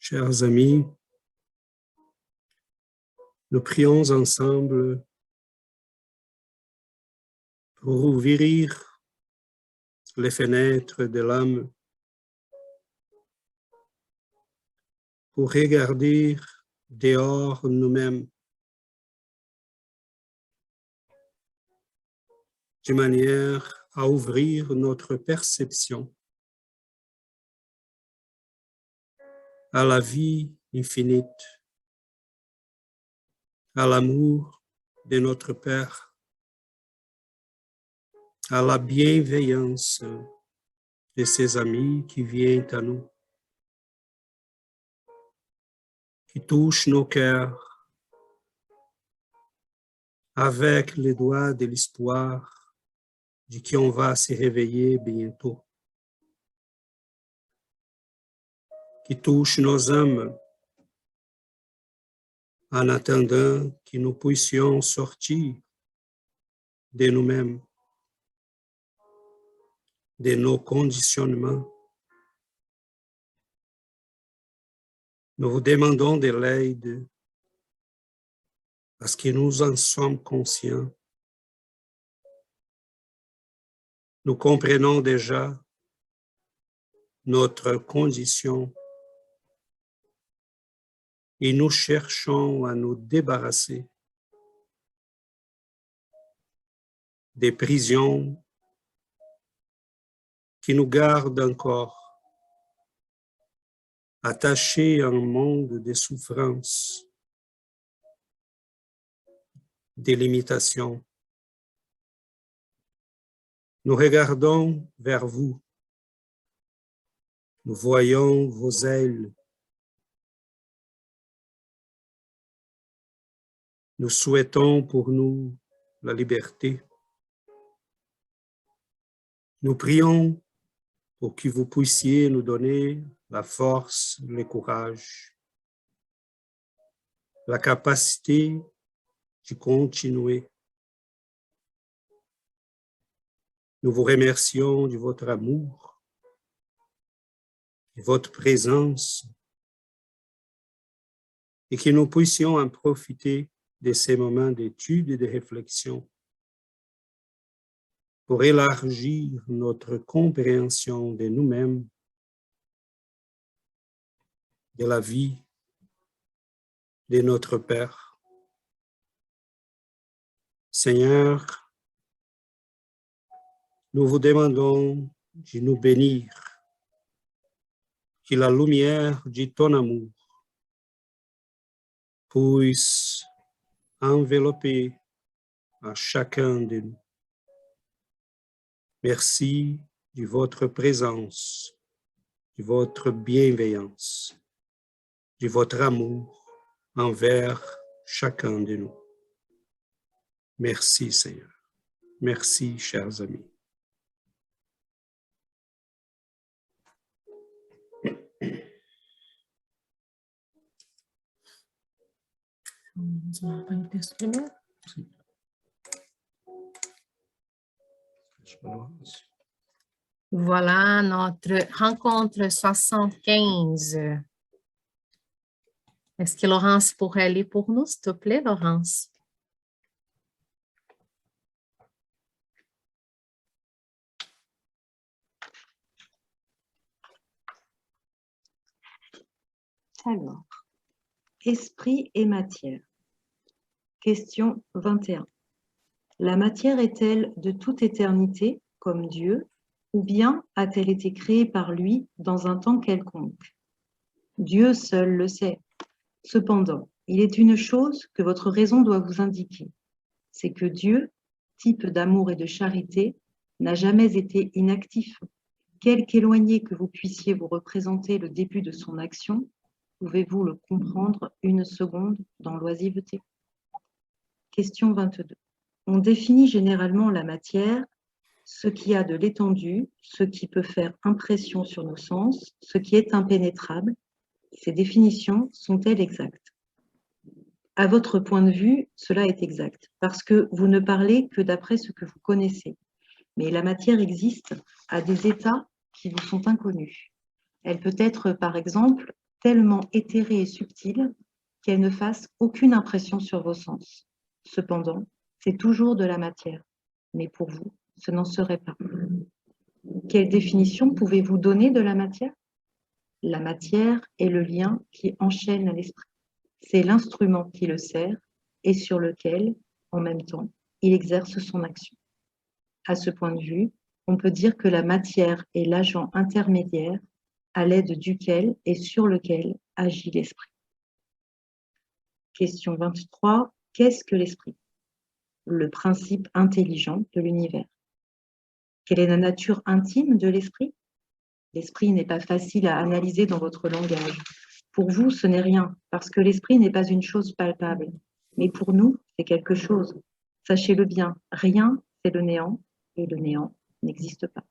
Chers amis, nous prions ensemble pour ouvrir les fenêtres de l'âme, pour regarder dehors nous-mêmes, de manière à ouvrir notre perception à la vie infinite, à l'amour de notre Père, à la bienveillance de ses amis qui viennent à nous, qui touchent nos cœurs avec les doigts de l'espoir de qui on va se réveiller bientôt, qui touchent nos âmes en attendant que nous puissions sortir de nous-mêmes, de nos conditionnements. Nous vous demandons de l'aide parce que nous en sommes conscients. Nous comprenons déjà notre condition et nous cherchons à nous débarrasser des prisons qui nous gardent encore attachés à un monde de souffrance, de limitations. Nous regardons vers vous, nous voyons vos ailes. Nous souhaitons pour nous la liberté. Nous prions pour que vous puissiez nous donner la force, le courage, la capacité de continuer. Nous vous remercions de votre amour, de votre présence, et que nous puissions en profiter de ces moments d'étude et de réflexion pour élargir notre compréhension de nous-mêmes, de la vie de notre Père. Seigneur, nous vous demandons de nous bénir, que la lumière de ton amour puisse envelopper à chacun de nous. Merci de votre présence, de votre bienveillance, de votre amour envers chacun de nous. Merci Seigneur. Merci chers amis. Voilà notre rencontre 75. Est-ce que Laurence pourrait lire pour nous, s'il te plaît, Laurence? Alors, esprit et matière. Question 21. La matière est-elle de toute éternité, comme Dieu, ou bien a-t-elle été créée par lui dans un temps quelconque? Dieu seul le sait. Cependant, il est une chose que votre raison doit vous indiquer, c'est que Dieu, type d'amour et de charité, n'a jamais été inactif. Quelque éloigné que vous puissiez vous représenter le début de son action, pouvez-vous le comprendre une seconde dans l'oisiveté? Question 22. On définit généralement la matière, ce qui a de l'étendue, ce qui peut faire impression sur nos sens, ce qui est impénétrable. Ces définitions sont-elles exactes? À votre point de vue, cela est exact, parce que vous ne parlez que d'après ce que vous connaissez. Mais la matière existe à des états qui vous sont inconnus. Elle peut être, par exemple, tellement éthérée et subtile qu'elle ne fasse aucune impression sur vos sens. Cependant, c'est toujours de la matière, mais pour vous, ce n'en serait pas. Quelle définition pouvez-vous donner de la matière? La matière est le lien qui enchaîne l'esprit. C'est l'instrument qui le sert et sur lequel, en même temps, il exerce son action. À ce point de vue, on peut dire que la matière est l'agent intermédiaire à l'aide duquel et sur lequel agit l'esprit. Question 23. Qu'est-ce que l'esprit? Le principe intelligent de l'univers. Quelle est la nature intime de l'esprit? L'esprit n'est pas facile à analyser dans votre langage. Pour vous, ce n'est rien, parce que l'esprit n'est pas une chose palpable. Mais pour nous, c'est quelque chose. Sachez-le bien, rien, c'est le néant, et le néant n'existe pas.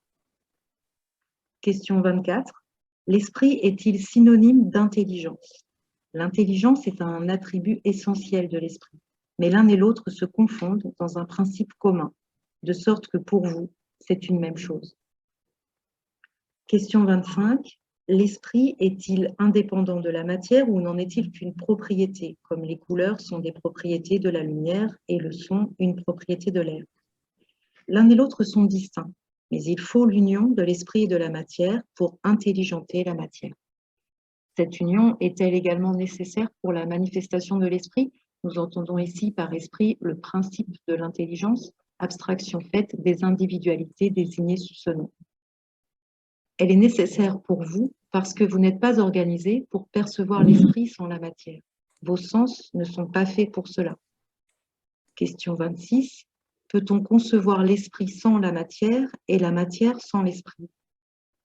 Question 24. L'esprit est-il synonyme d'intelligence? L'intelligence est un attribut essentiel de l'esprit, mais l'un et l'autre se confondent dans un principe commun, de sorte que pour vous, c'est une même chose. Question 25. L'esprit est-il indépendant de la matière ou n'en est-il qu'une propriété, comme les couleurs sont des propriétés de la lumière et le son une propriété de l'air? L'un et l'autre sont distincts, mais il faut l'union de l'esprit et de la matière pour intelligenter la matière. Cette union est-elle également nécessaire pour la manifestation de l'esprit? Nous entendons ici par esprit le principe de l'intelligence, abstraction faite des individualités désignées sous ce nom. Elle est nécessaire pour vous parce que vous n'êtes pas organisé pour percevoir l'esprit sans la matière. Vos sens ne sont pas faits pour cela. Question 26. Peut-on concevoir l'esprit sans la matière et la matière sans l'esprit?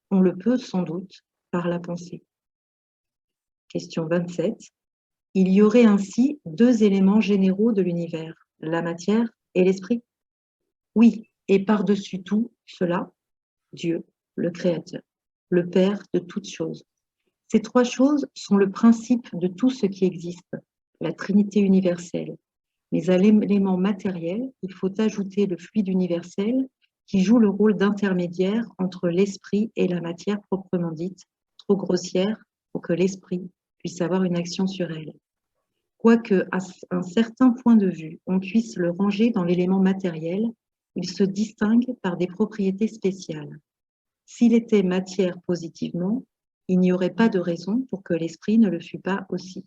On le peut sans doute par la pensée. Question 27. Il y aurait ainsi deux éléments généraux de l'univers, la matière et l'esprit? Oui, et par-dessus tout cela, Dieu, le Créateur, le Père de toutes choses. Ces trois choses sont le principe de tout ce qui existe, la Trinité universelle. Mais à l'élément matériel, il faut ajouter le fluide universel qui joue le rôle d'intermédiaire entre l'esprit et la matière proprement dite, trop grossière pour que l'esprit puisse avoir une action sur elle. Quoique, à un certain point de vue, on puisse le ranger dans l'élément matériel, il se distingue par des propriétés spéciales. S'il était matière positivement, il n'y aurait pas de raison pour que l'esprit ne le fût pas aussi.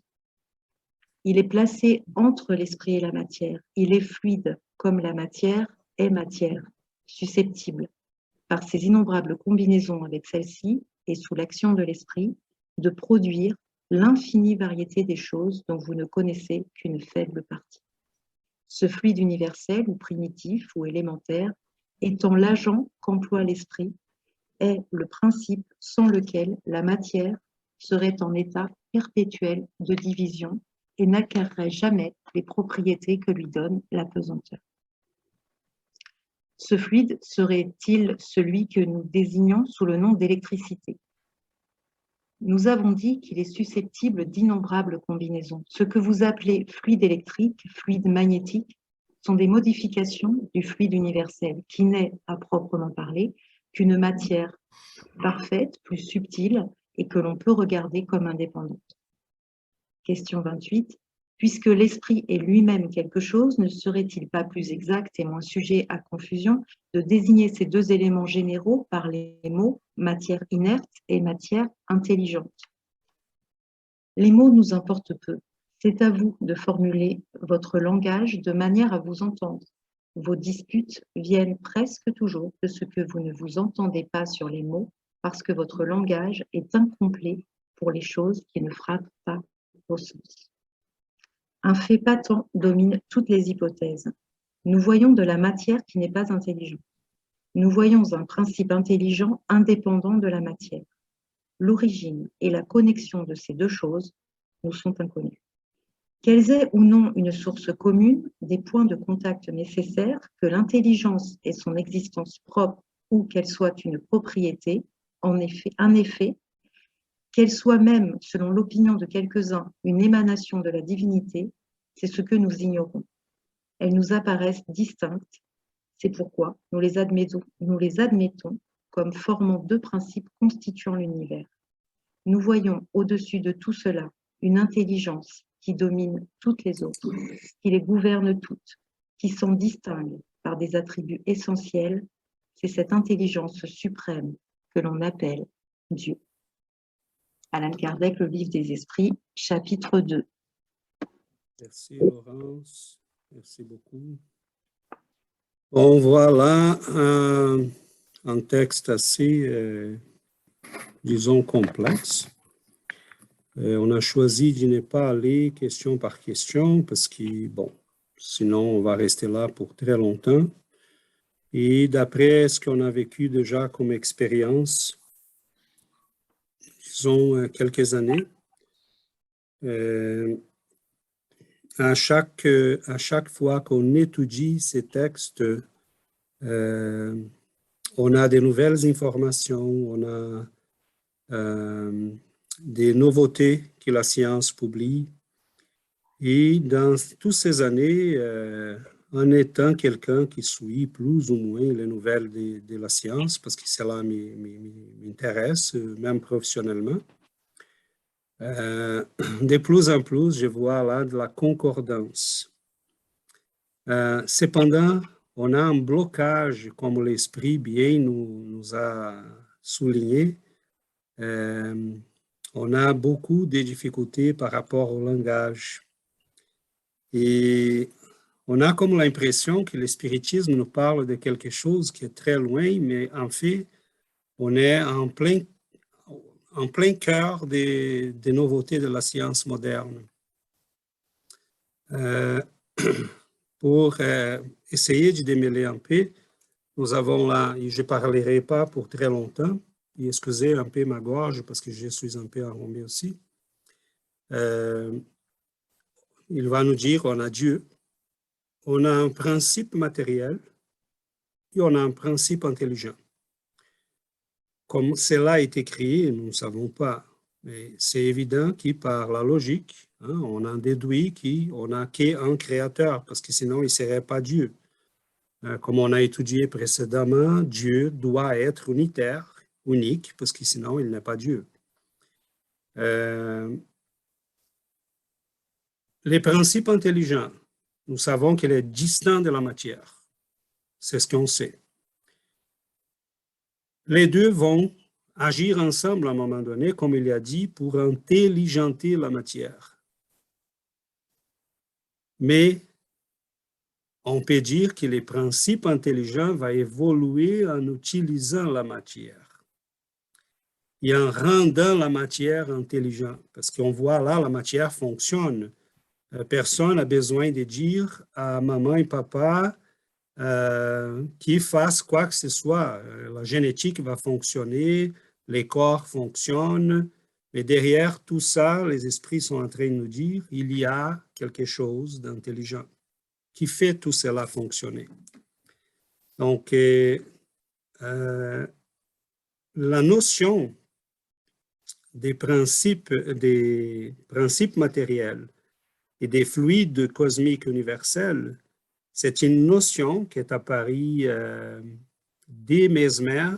Il est placé entre l'esprit et la matière. Il est fluide, comme la matière est matière, susceptible, par ses innombrables combinaisons avec celle-ci et sous l'action de l'esprit, de produire l'infinie variété des choses dont vous ne connaissez qu'une faible partie. Ce fluide universel ou primitif ou élémentaire, étant l'agent qu'emploie l'esprit, est le principe sans lequel la matière serait en état perpétuel de division et n'acquerrait jamais les propriétés que lui donne la pesanteur. Ce fluide serait-il celui que nous désignons sous le nom d'électricité? Nous avons dit qu'il est susceptible d'innombrables combinaisons. Ce que vous appelez fluide électrique, fluide magnétique, sont des modifications du fluide universel, qui n'est, à proprement parler, qu'une matière parfaite, plus subtile, et que l'on peut regarder comme indépendante. Question 28. Puisque l'esprit est lui-même quelque chose, ne serait-il pas plus exact et moins sujet à confusion de désigner ces deux éléments généraux par les mots matière inerte et matière intelligente? Les mots nous importent peu. C'est à vous de formuler votre langage de manière à vous entendre. Vos disputes viennent presque toujours de ce que vous ne vous entendez pas sur les mots parce que votre langage est incomplet pour les choses qui ne frappent pas vos sens. Un fait patent domine toutes les hypothèses. Nous voyons de la matière qui n'est pas intelligente. Nous voyons un principe intelligent indépendant de la matière. L'origine et la connexion de ces deux choses nous sont inconnues. Qu'elles aient ou non une source commune, des points de contact nécessaires, que l'intelligence ait son existence propre ou qu'elle soit une propriété, en effet, qu'elle soit même, selon l'opinion de quelques-uns, une émanation de la divinité, c'est ce que nous ignorons. Elles nous apparaissent distinctes, c'est pourquoi nous les admettons comme formant deux principes constituant l'univers. Nous voyons au-dessus de tout cela une intelligence qui domine toutes les autres, qui les gouverne toutes, qui s'en distingue par des attributs essentiels. C'est cette intelligence suprême que l'on appelle Dieu. Alan Kardec, le livre des esprits, chapitre 2. Merci Laurence, merci beaucoup. Bon, voilà un texte assez, disons, complexe. On a choisi de ne pas aller question par question parce que, bon, sinon on va rester là pour très longtemps. Et d'après ce qu'on a vécu déjà comme expérience, disons quelques années, à chaque fois qu'on étudie ces textes, on a de nouvelles informations, on a des nouveautés que la science publie. Et dans toutes ces années, en étant quelqu'un qui suit plus ou moins les nouvelles de la science, parce que cela m'intéresse, même professionnellement, de plus en plus, je vois là de la concordance. Cependant, on a un blocage, comme l'esprit bien nous a souligné. On a beaucoup de difficultés par rapport au langage. Et on a comme l'impression que le spiritisme nous parle de quelque chose qui est très loin, mais en fait, on est en plein cœur des nouveautés de la science moderne. Pour essayer de démêler un peu, nous avons là, et je ne parlerai pas pour très longtemps, et excusez un peu ma gorge parce que je suis un peu enrhumé aussi. Il va nous dire, on a Dieu, on a un principe matériel et on a un principe intelligent. Comme cela a été créé, nous ne savons pas. Mais c'est évident que par la logique, on en déduit qu'on n'a qu'un créateur, parce que sinon il ne serait pas Dieu. Comme on a étudié précédemment, Dieu doit être unitaire, unique, parce que sinon il n'est pas Dieu. Les principes intelligents, nous savons qu'il est distinct de la matière. C'est ce qu'on sait. Les deux vont agir ensemble à un moment donné, comme il a dit, pour intelligenter la matière. Mais on peut dire que les principes intelligents vont évoluer en utilisant la matière et en rendant la matière intelligente. Parce qu'on voit là, la matière fonctionne. Personne n'a besoin de dire à maman et papa qui fassent quoi que ce soit. La génétique va fonctionner, les corps fonctionnent, mais derrière tout ça, les esprits sont en train de nous dire il y a quelque chose d'intelligent qui fait tout cela fonctionner. Donc, la notion des principes matériels et des fluides cosmiques universels, c'est une notion qui est apparue dès Mesmer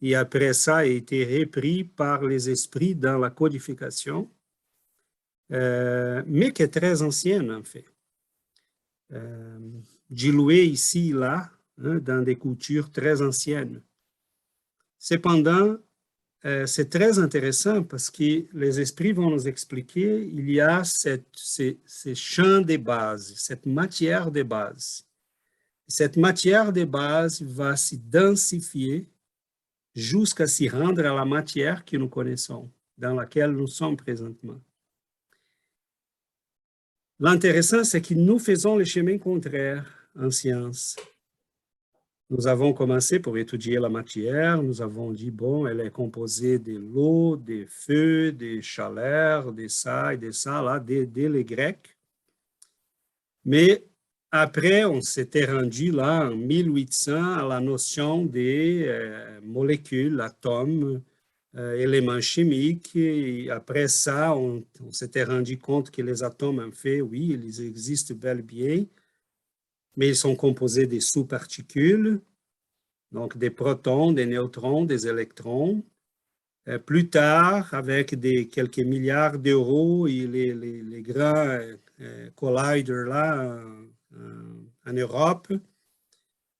et après ça a été repris par les esprits dans la codification, mais qui est très ancienne en fait. Diluée ici, là, dans des cultures très anciennes. Cependant, c'est très intéressant parce que les esprits vont nous expliquer il y a ces champs de base, cette matière de base. Cette matière de base va se densifier jusqu'à s'y rendre à la matière que nous connaissons, dans laquelle nous sommes présentement. L'intéressant, c'est que nous faisons le chemin contraire en science. Nous avons commencé pour étudier la matière, nous avons dit, bon, elle est composée de l'eau, des feux, des chaleurs, de ça et de ça, là, dès les Grecs. Mais après, on s'était rendu là, en 1800, à la notion des molécules, atomes, éléments chimiques. Et après ça, on s'était rendu compte que les atomes, en fait, oui, ils existent bel et bien, mais ils sont composés de sous-particules, donc des protons, des neutrons, des électrons. Plus tard, avec quelques milliards d'euros et les grands colliders là en Europe,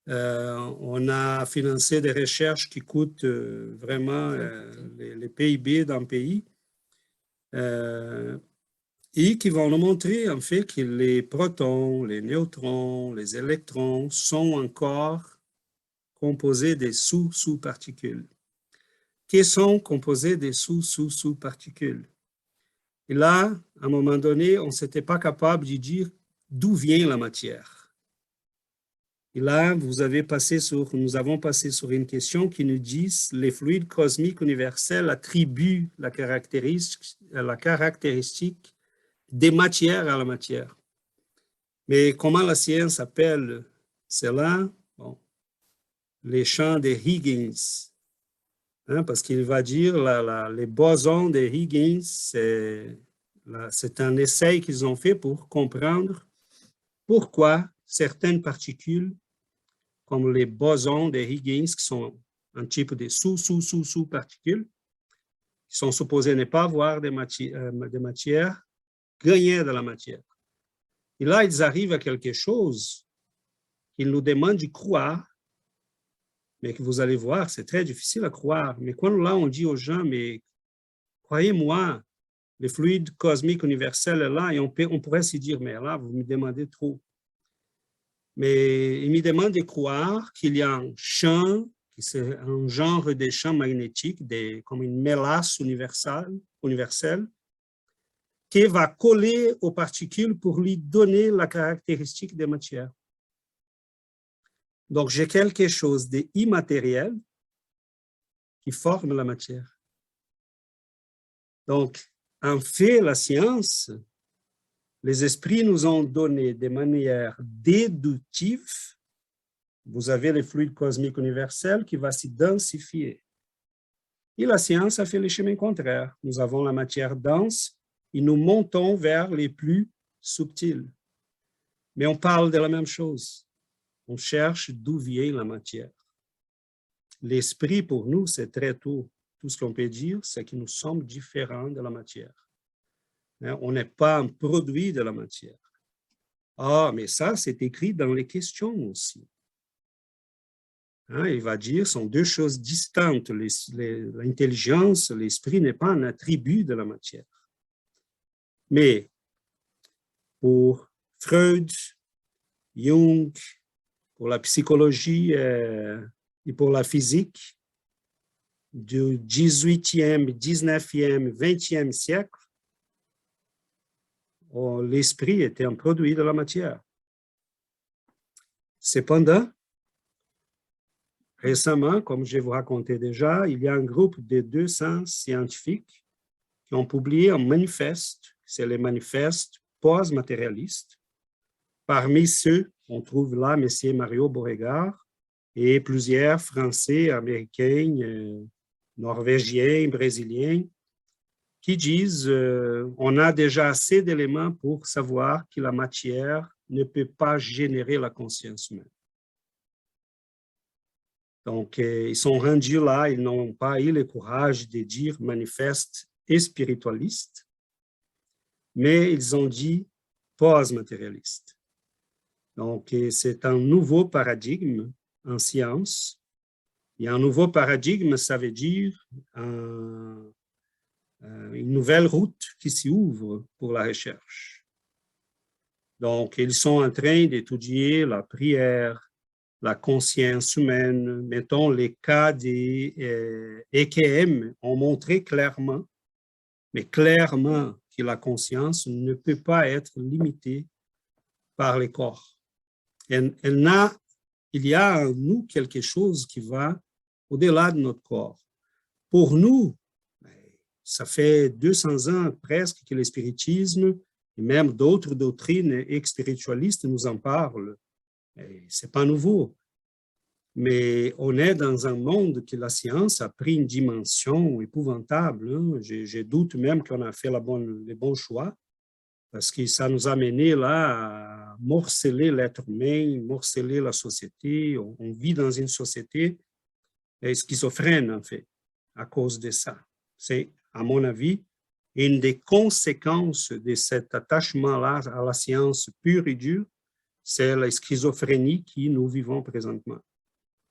on a financé des recherches qui coûtent vraiment les PIB d'un pays et qui vont nous montrer en fait que les protons, les neutrons, les électrons sont encore composés des sous-particules. Qui sont composés des sous-particules. Et là, à un moment donné, on ne s'était pas capable de dire d'où vient la matière. Et là, nous avons passé sur une question qui nous dit les fluides cosmiques universels attribuent la caractéristique des matières à la matière. Mais comment la science appelle cela? Bon, les champs de Higgins. Parce qu'il va dire les bosons de Higgins, c'est un essai qu'ils ont fait pour comprendre pourquoi certaines particules, comme les bosons de Higgins, qui sont un type de sous-particules, qui sont supposées ne pas avoir de matière, gagner de la matière. Et là, ils arrivent à quelque chose qu'ils nous demandent de croire, mais que vous allez voir, c'est très difficile à croire. Mais quand là, on dit aux gens, mais croyez-moi, le fluide cosmique universel est là, et on pourrait se dire, mais là, vous me demandez trop. Mais ils me demandent de croire qu'il y a un champ, c'est un genre de champ magnétique, comme une mélasse universelle, qui va coller aux particules pour lui donner la caractéristique des matières. Donc, j'ai quelque chose d'immatériel qui forme la matière. Donc, en fait, la science, les esprits nous ont donné de manière déductive, vous avez le fluide cosmique universel qui va s'y densifier. Et la science a fait le chemin contraire. Nous avons la matière dense et nous montons vers les plus subtils. Mais on parle de la même chose. On cherche d'où vient la matière. L'esprit, pour nous, c'est très tôt. Tout ce qu'on peut dire, c'est que nous sommes différents de la matière. On n'est pas un produit de la matière. Ah, mais ça, c'est écrit dans les questions aussi. Il va dire, ce sont deux choses distinctes. L'intelligence, l'esprit n'est pas un attribut de la matière. Mais pour Freud, Jung, pour la psychologie et pour la physique du 18e, 19e, 20e siècle, l'esprit était un produit de la matière. Cependant, récemment, comme je vous racontais déjà, il y a un groupe de 200 scientifiques qui ont publié un manifeste, c'est le manifeste post-matérialiste. Parmi ceux, on trouve là M. Mario Beauregard et plusieurs Français, Américains, Norvégiens, Brésiliens, qui disent on a déjà assez d'éléments pour savoir que la matière ne peut pas générer la conscience humaine. Donc, ils sont rendus là, ils n'ont pas eu le courage de dire manifeste et spiritualiste, mais ils ont dit post-matérialiste. Donc, c'est un nouveau paradigme en science. Et un nouveau paradigme, ça veut dire une nouvelle route qui s'ouvre pour la recherche. Donc, ils sont en train d'étudier la prière, la conscience humaine. Mettons, les cas des EKM ont montré clairement, mais clairement, que la conscience ne peut pas être limitée par les corps. Il y a en nous quelque chose qui va au-delà de notre corps. Pour nous, ça fait 200 ans presque que le spiritisme et même d'autres doctrines spiritualistes nous en parlent. Ce n'est pas nouveau. Mais on est dans un monde que la science a pris une dimension épouvantable. Je doute même qu'on a fait les bons choix, parce que ça nous a mené là à morceler l'être humain, morceler la société. On vit dans une société schizophrène, en fait, à cause de ça. C'est, à mon avis, une des conséquences de cet attachement-là à la science pure et dure, c'est la schizophrénie que nous vivons présentement.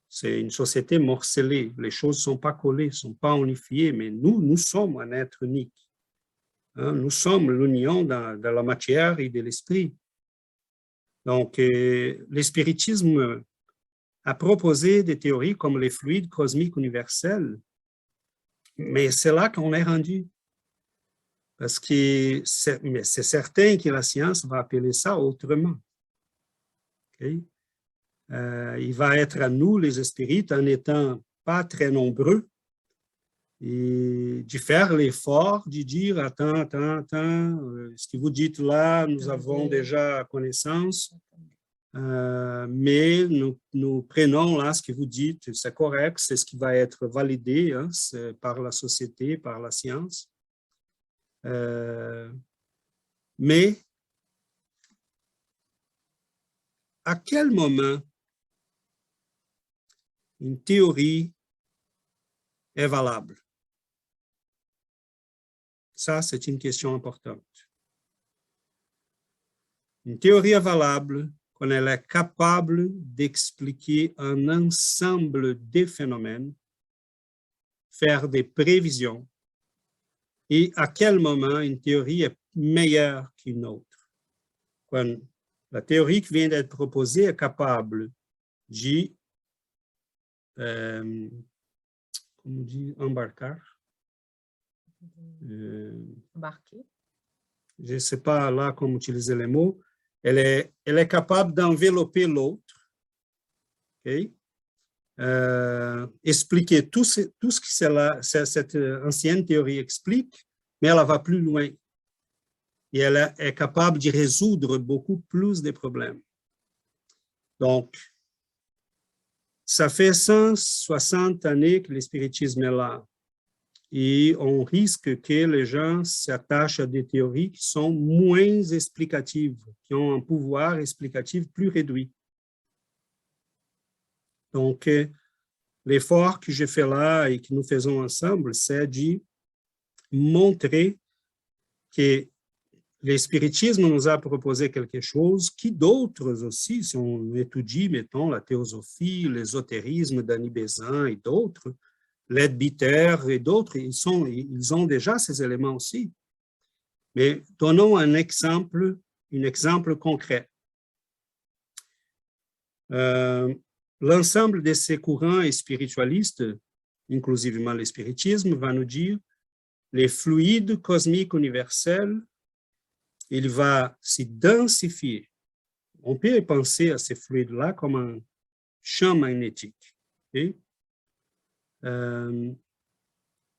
C'est une société morcelée. Les choses ne sont pas collées, ne sont pas unifiées, mais nous sommes un être unique. Hein, nous sommes l'union de la matière et de l'esprit. Donc, le spiritisme a proposé des théories comme les fluides cosmiques universels, mais c'est là qu'on est rendu. Parce que c'est certain que la science va appeler ça autrement. Okay? Il va être à nous, les spirites, en n'étant pas très nombreux, et de faire l'effort de dire, attends, ce que vous dites là, nous avons déjà connaissance, mais nous prenons là ce que vous dites, c'est correct, c'est ce qui va être validé hein, par la société, par la science. Mais à quel moment une théorie est valable? Ça, c'est une question importante. Une théorie est valable quand elle est capable d'expliquer un ensemble de phénomènes, faire des prévisions, et à quel moment une théorie est meilleure qu'une autre. Quand la théorie qui vient d'être proposée est capable de, comment on dit, embarquer. Embarquer. Je ne sais pas là comment utiliser les mots. Elle est capable d'envelopper l'autre. Okay? Expliquer tout ce que cette ancienne théorie explique, mais elle va plus loin. Et elle est capable de résoudre beaucoup plus de problèmes. Donc, ça fait 160 années que le spiritisme est là. Et on risque que les gens s'attachent à des théories qui sont moins explicatives, qui ont un pouvoir explicatif plus réduit. Donc, l'effort que je fais là et que nous faisons ensemble, c'est de montrer que le spiritisme nous a proposé quelque chose qui d'autres aussi, si on étudie, mettons, la théosophie, l'ésotérisme d'Annie Besant et d'autres, Leadbeater et d'autres, ils ont déjà ces éléments aussi. Mais donnons un exemple concret. L'ensemble de ces courants spiritualistes, inclusivement le spiritisme, va nous dire les fluides cosmiques universels, il va se densifier. On peut penser à ces fluides-là comme un champ magnétique. Okay?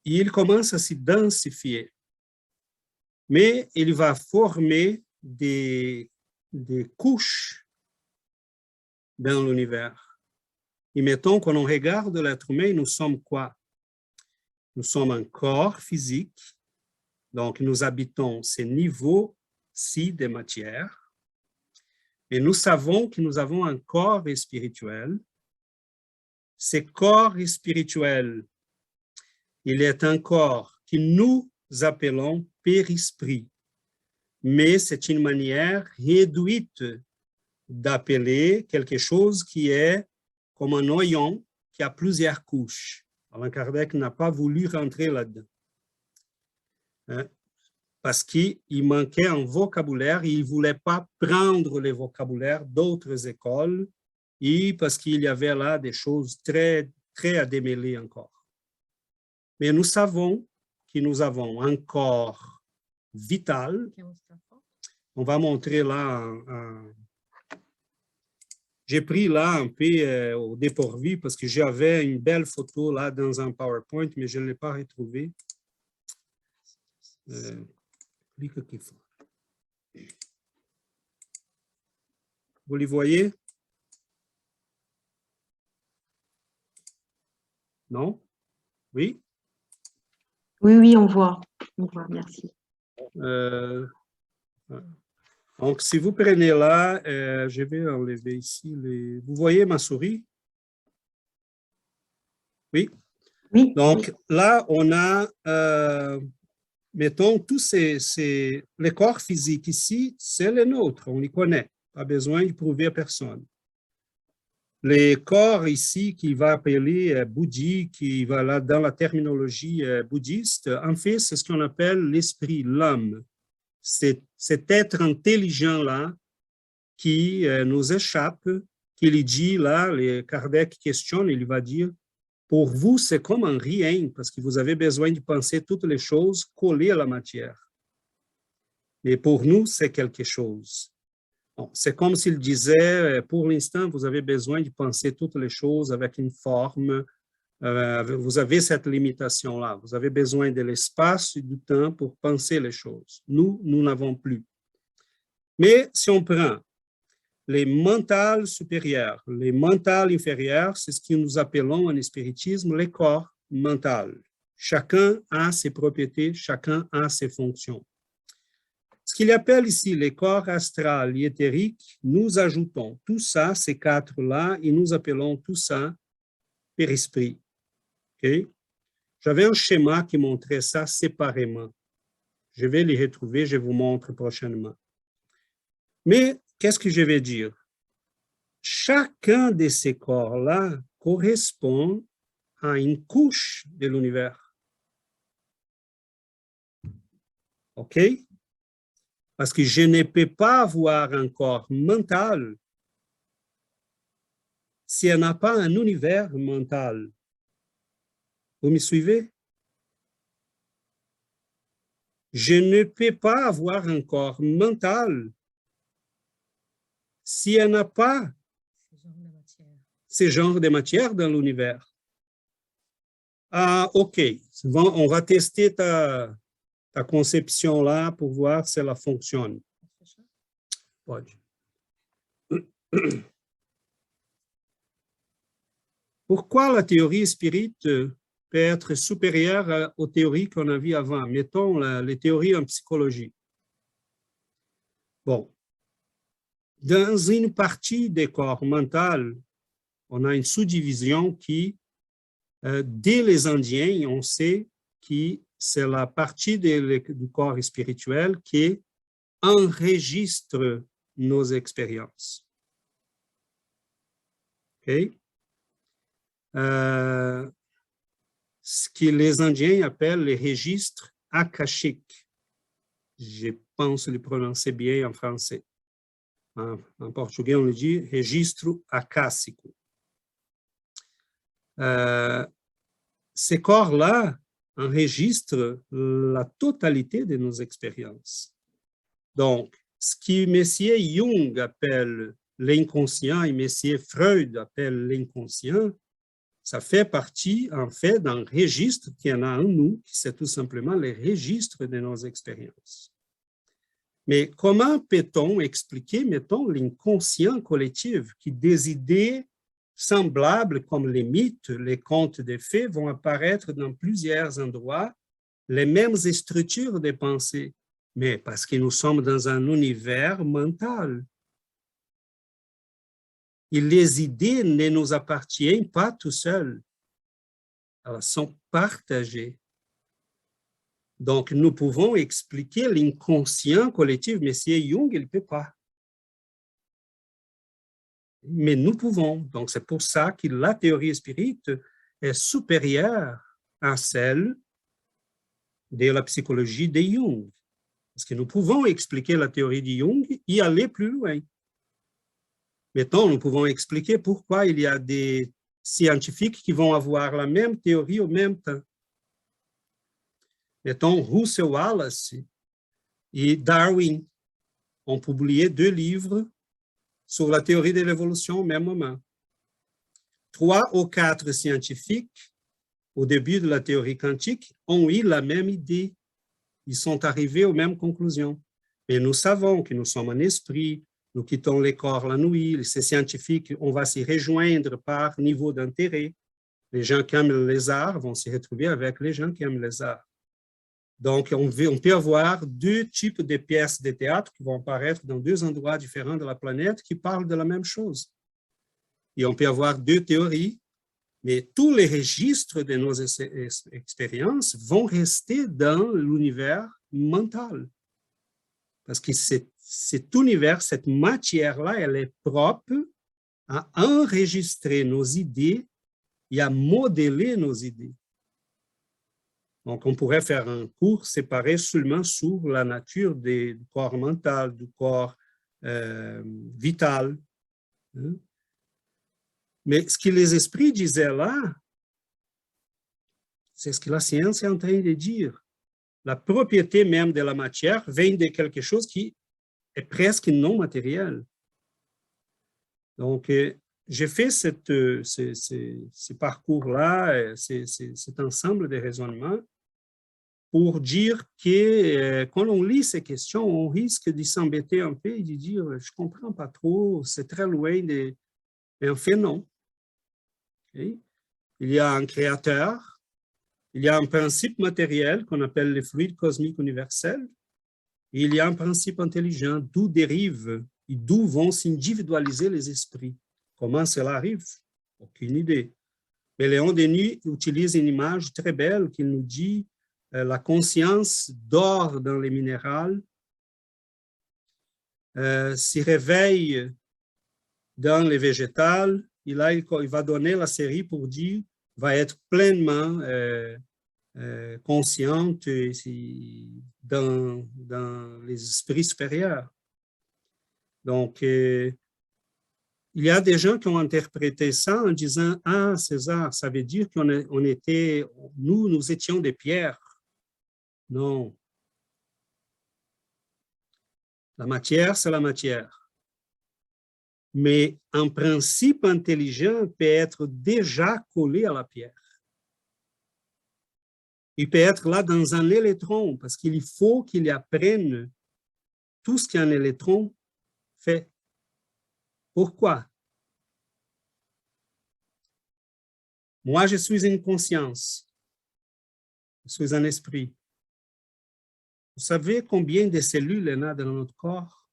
Il commence à se densifier, mais il va former des couches dans l'univers. Et mettons, quand on regarde l'être humain, nous sommes quoi? Nous sommes un corps physique, donc nous habitons ces niveaux-ci de matière, et nous savons que nous avons un corps spirituel. Ce corps spirituel, il est un corps que nous appelons périsprit, mais c'est une manière réduite d'appeler quelque chose qui est comme un noyau qui a plusieurs couches. Allan Kardec n'a pas voulu rentrer là-dedans. Hein? Parce qu'il manquait un vocabulaire et il ne voulait pas prendre le vocabulaire d'autres écoles et parce qu'il y avait là des choses très, très à démêler encore. Mais nous savons que nous avons un corps vital. On va montrer là, j'ai pris là un peu au dépourvu parce que j'avais une belle photo là dans un PowerPoint, mais je ne l'ai pas retrouvée. Clique aqui. Vous les voyez? Non? Oui? Oui, on voit, merci. Donc, si vous prenez là, je vais enlever ici les... Vous voyez ma souris? Oui? Oui. Donc là, on a, mettons, tous les corps physiques ici, c'est les nôtres, on les connaît, pas besoin de prouver à personne. Les corps ici qu'il va appeler bouddhi, qui va là dans la terminologie bouddhiste, en fait, c'est ce qu'on appelle l'esprit, l'âme. C'est cet être intelligent-là qui nous échappe, qui lui dit, là, les Kardec questionne, il va dire, pour vous, c'est comme un rien, parce que vous avez besoin de penser toutes les choses collées à la matière. Mais pour nous, c'est quelque chose. Bon, c'est comme s'il disait, pour l'instant, vous avez besoin de penser toutes les choses avec une forme, vous avez cette limitation-là, vous avez besoin de l'espace et du temps pour penser les choses. Nous n'avons plus. Mais si on prend les mentales supérieurs, les mentales inférieures, c'est ce que nous appelons en spiritisme les corps mentaux. Chacun a ses propriétés, chacun a ses fonctions. Ce qu'il appelle ici les corps astral et éthériques, nous ajoutons tout ça, ces quatre-là, et nous appelons tout ça périsprit. Okay? J'avais un schéma qui montrait ça séparément. Je vais les retrouver, je vous montre prochainement. Mais qu'est-ce que je vais dire? Chacun de ces corps-là correspond à une couche de l'univers. OK? Parce que je ne peux pas avoir un corps mental si elle n'a pas un univers mental. Vous me suivez? Je ne peux pas avoir un corps mental si elle n'a pas ce genre de matière dans l'univers. Ah, OK. On va tester ta conception là pour voir si elle fonctionne. Pode. Pourquoi la théorie spirite peut être supérieure aux théories qu'on a vues avant? Mettons les théories en psychologie. Bon. Dans une partie des corps mentaux, on a une sous-division qui, dès les Indiens, on sait que c'est la partie du corps spirituel qui enregistre nos expériences. OK? Ce que les Indiens appellent les registres akashiques. Je pense le prononcer bien en français. En portugais, on le dit registro acássico. Ces corps-là enregistrent la totalité de nos expériences. Donc, ce que M. Jung appelle l'inconscient et M. Freud appelle l'inconscient, ça fait partie, en fait, d'un registre qu'il y en a en nous, qui c'est tout simplement le registre de nos expériences. Mais comment peut-on expliquer, mettons, l'inconscient collectif, qui des idées semblables comme les mythes, les contes de fées vont apparaître dans plusieurs endroits, les mêmes structures de pensée, mais parce que nous sommes dans un univers mental. Et les idées ne nous appartiennent pas tout seuls. Elles sont partagées. Donc, nous pouvons expliquer l'inconscient collectif, mais si Jung, il ne peut pas. Mais nous pouvons. Donc, c'est pour ça que la théorie spirite est supérieure à celle de la psychologie de Jung. Parce que nous pouvons expliquer la théorie de Jung et aller plus loin. Mettons, nous pouvons expliquer pourquoi il y a des scientifiques qui vont avoir la même théorie au même temps. Mettons, Russell Wallace et Darwin ont publié 2 livres sur la théorie de l'évolution au même moment. 3 ou 4 scientifiques, au début de la théorie quantique, ont eu la même idée. Ils sont arrivés aux mêmes conclusions. Mais nous savons que nous sommes un esprit, nous quittons les corps la nuit, ces scientifiques, on va s'y rejoindre par niveau d'intérêt. Les gens qui aiment les arts vont se retrouver avec les gens qui aiment les arts. Donc, on peut avoir 2 types de pièces de théâtre qui vont apparaître dans 2 endroits différents de la planète qui parlent de la même chose. Et on peut avoir 2 théories, Mais tous les registres de nos expériences vont rester dans l'univers mental. Parce que cet univers, cette matière-là, elle est propre à enregistrer nos idées et à modeler nos idées. Donc, on pourrait faire un cours séparé seulement sur la nature du corps mental, du corps vital. Hein? Mais ce que les esprits disaient là, c'est ce que la science est en train de dire. La propriété même de la matière vient de quelque chose qui est presque non matériel. Donc, j'ai fait ce parcours-là, cet ensemble de raisonnements pour dire que quand on lit ces questions, on risque de s'embêter un peu et de dire « je ne comprends pas trop, c'est très loin de… » Mais en fait, non. Okay? Il y a un créateur, il y a un principe matériel qu'on appelle le fluide cosmique universel, et il y a un principe intelligent d'où dérivent et d'où vont s'individualiser les esprits. Comment cela arrive? Aucune idée. Mais Léon Denis utilise une image très belle qui nous dit la conscience dort dans les minérales, se réveille dans les végétales, et là, il va donner la série pour dire, va être pleinement consciente dans les esprits supérieurs. Donc, il y a des gens qui ont interprété ça en disant, « Ah, César, ça veut dire nous étions des pierres. » Non. La matière, c'est la matière. Mais un principe intelligent peut être déjà collé à la pierre. Il peut être là dans un électron, parce qu'il faut qu'il apprenne tout ce qu'un électron fait. Pourquoi? Moi, je suis une conscience. Je suis un esprit. Vous savez combien de cellules il y a dans notre corps?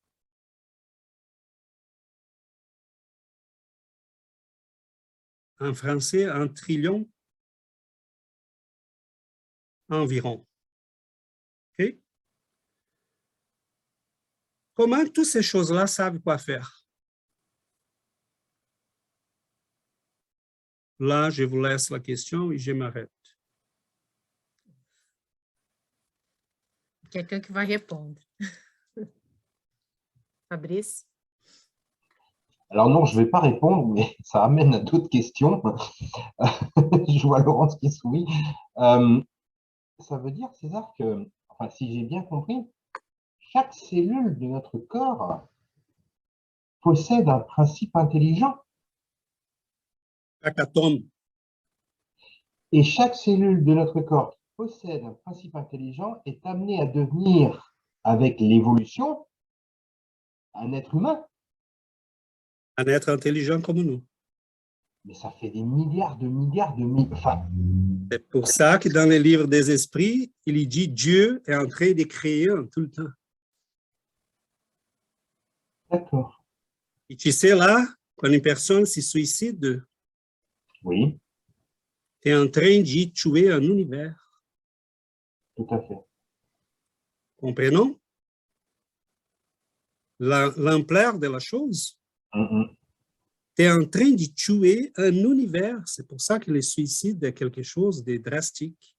En français, 1 trillion environ. Okay? Comment toutes ces choses-là savent quoi faire? Là, je vous laisse la question et je m'arrête. Quelqu'un qui va répondre. Fabrice? Alors non, je ne vais pas répondre, mais ça amène à d'autres questions. Je vois Laurence qui sourit. Ça veut dire, César, que, enfin, si j'ai bien compris, chaque cellule de notre corps possède un principe intelligent. Chaque atome. Et chaque cellule de notre corps qui possède un principe intelligent est amenée à devenir, avec l'évolution, un être humain. Un être intelligent comme nous. Mais ça fait des milliards de enfin, c'est pour ça que dans les livres des esprits, il dit Dieu est en train de créer tout le temps. D'accord. Et tu sais là, quand une personne se suicide, Oui, tu es en train d'y tuer un univers. tout à fait. Comprenons l'ampleur de la chose. Tu es en train de tuer un univers. C'est pour ça que le suicide est quelque chose de drastique.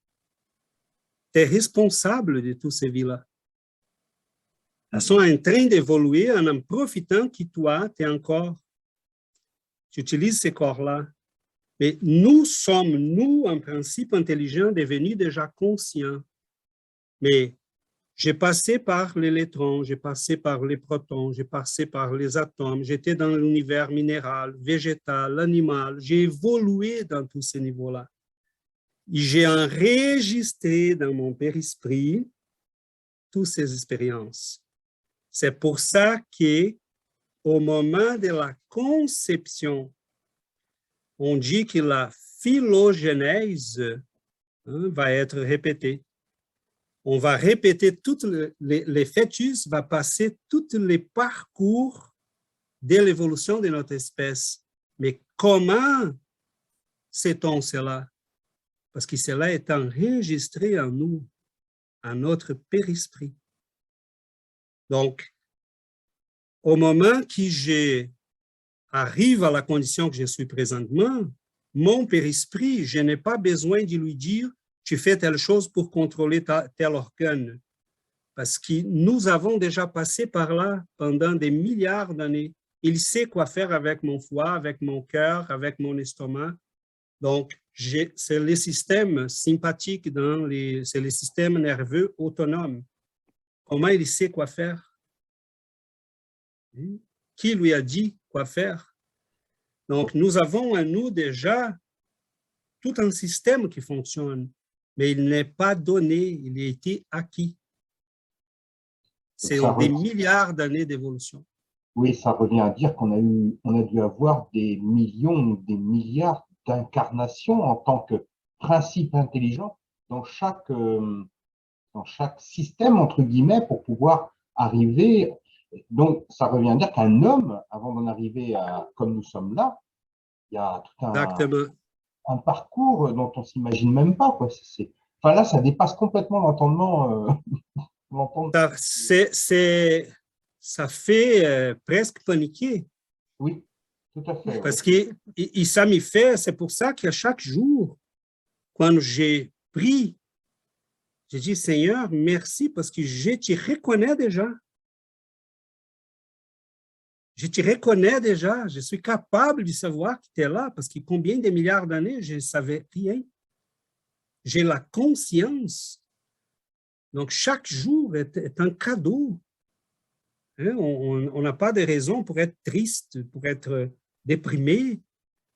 Tu es responsable de toutes ces vies-là. Elles sont en train d'évoluer en profitant que toi, tu utilises ces corps-là. Mais nous sommes, nous, en principe intelligent, devenus déjà conscients. Mais j'ai passé par l'électron, j'ai passé par les protons, j'ai passé par les atomes, j'étais dans l'univers minéral, végétal, animal, j'ai évolué dans tous ces niveaux-là. J'ai enregistré dans mon périsprit toutes ces expériences. C'est pour ça qu'au moment de la conception, on dit que la phylogénèse va être répétée. On va répéter les fœtus, va passer tous les parcours de l'évolution de notre espèce. Mais comment sait-on cela? Parce que cela est enregistré en nous, en notre périsprit. Donc, au moment que j'arrive à la condition que je suis présentement, mon périsprit, je n'ai pas besoin de lui dire « tu fais telle chose pour contrôler tel organe ». Parce que nous avons déjà passé par là pendant des milliards d'années. Il sait quoi faire avec mon foie, avec mon cœur, avec mon estomac. Donc, c'est les systèmes sympathiques, c'est les systèmes nerveux autonomes. Comment il sait quoi faire? Qui lui a dit quoi faire? Donc, nous avons en nous déjà tout un système qui fonctionne, mais il n'est pas donné, il a été acquis. C'est des milliards d'années d'évolution. Oui, ça revient à dire on a dû avoir des millions, des milliards d'incarnations en tant que principe intelligent dans chaque système, entre guillemets, pour pouvoir arriver. Donc, ça revient à dire qu'un homme, avant d'en arriver à comme nous sommes là, il y a tout un parcours dont on ne s'imagine même pas, quoi. Enfin, là, ça dépasse complètement l'entendement. Ça fait presque paniquer. Oui, tout à fait. Parce que ça me fait, c'est pour ça qu'à chaque jour, quand j'ai pris, j'ai dit, Seigneur, merci parce que je te reconnais déjà. Je te reconnais déjà, je suis capable de savoir que tu es là parce que combien de milliards d'années, je ne savais rien. J'ai la conscience. Donc, chaque jour est un cadeau. Hein? On n'a pas de raison pour être triste, pour être déprimé.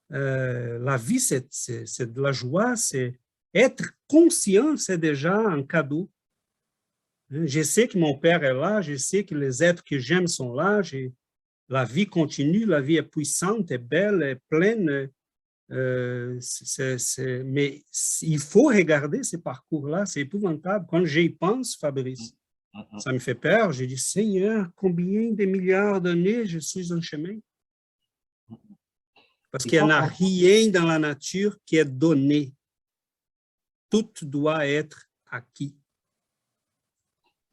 La vie, c'est de la joie. C'est être conscient, c'est déjà un cadeau. Hein? Je sais que mon Père est là, je sais que les êtres que j'aime sont là. La vie continue, la vie est puissante, est belle, est pleine. Mais il faut regarder ces parcours-là, c'est épouvantable. Quand j'y pense, Fabrice, ça me fait peur. Je dis, Seigneur, combien de milliards d'années je suis en chemin? Parce qu'il n'y a rien dans la nature qui est donné. Tout doit être acquis.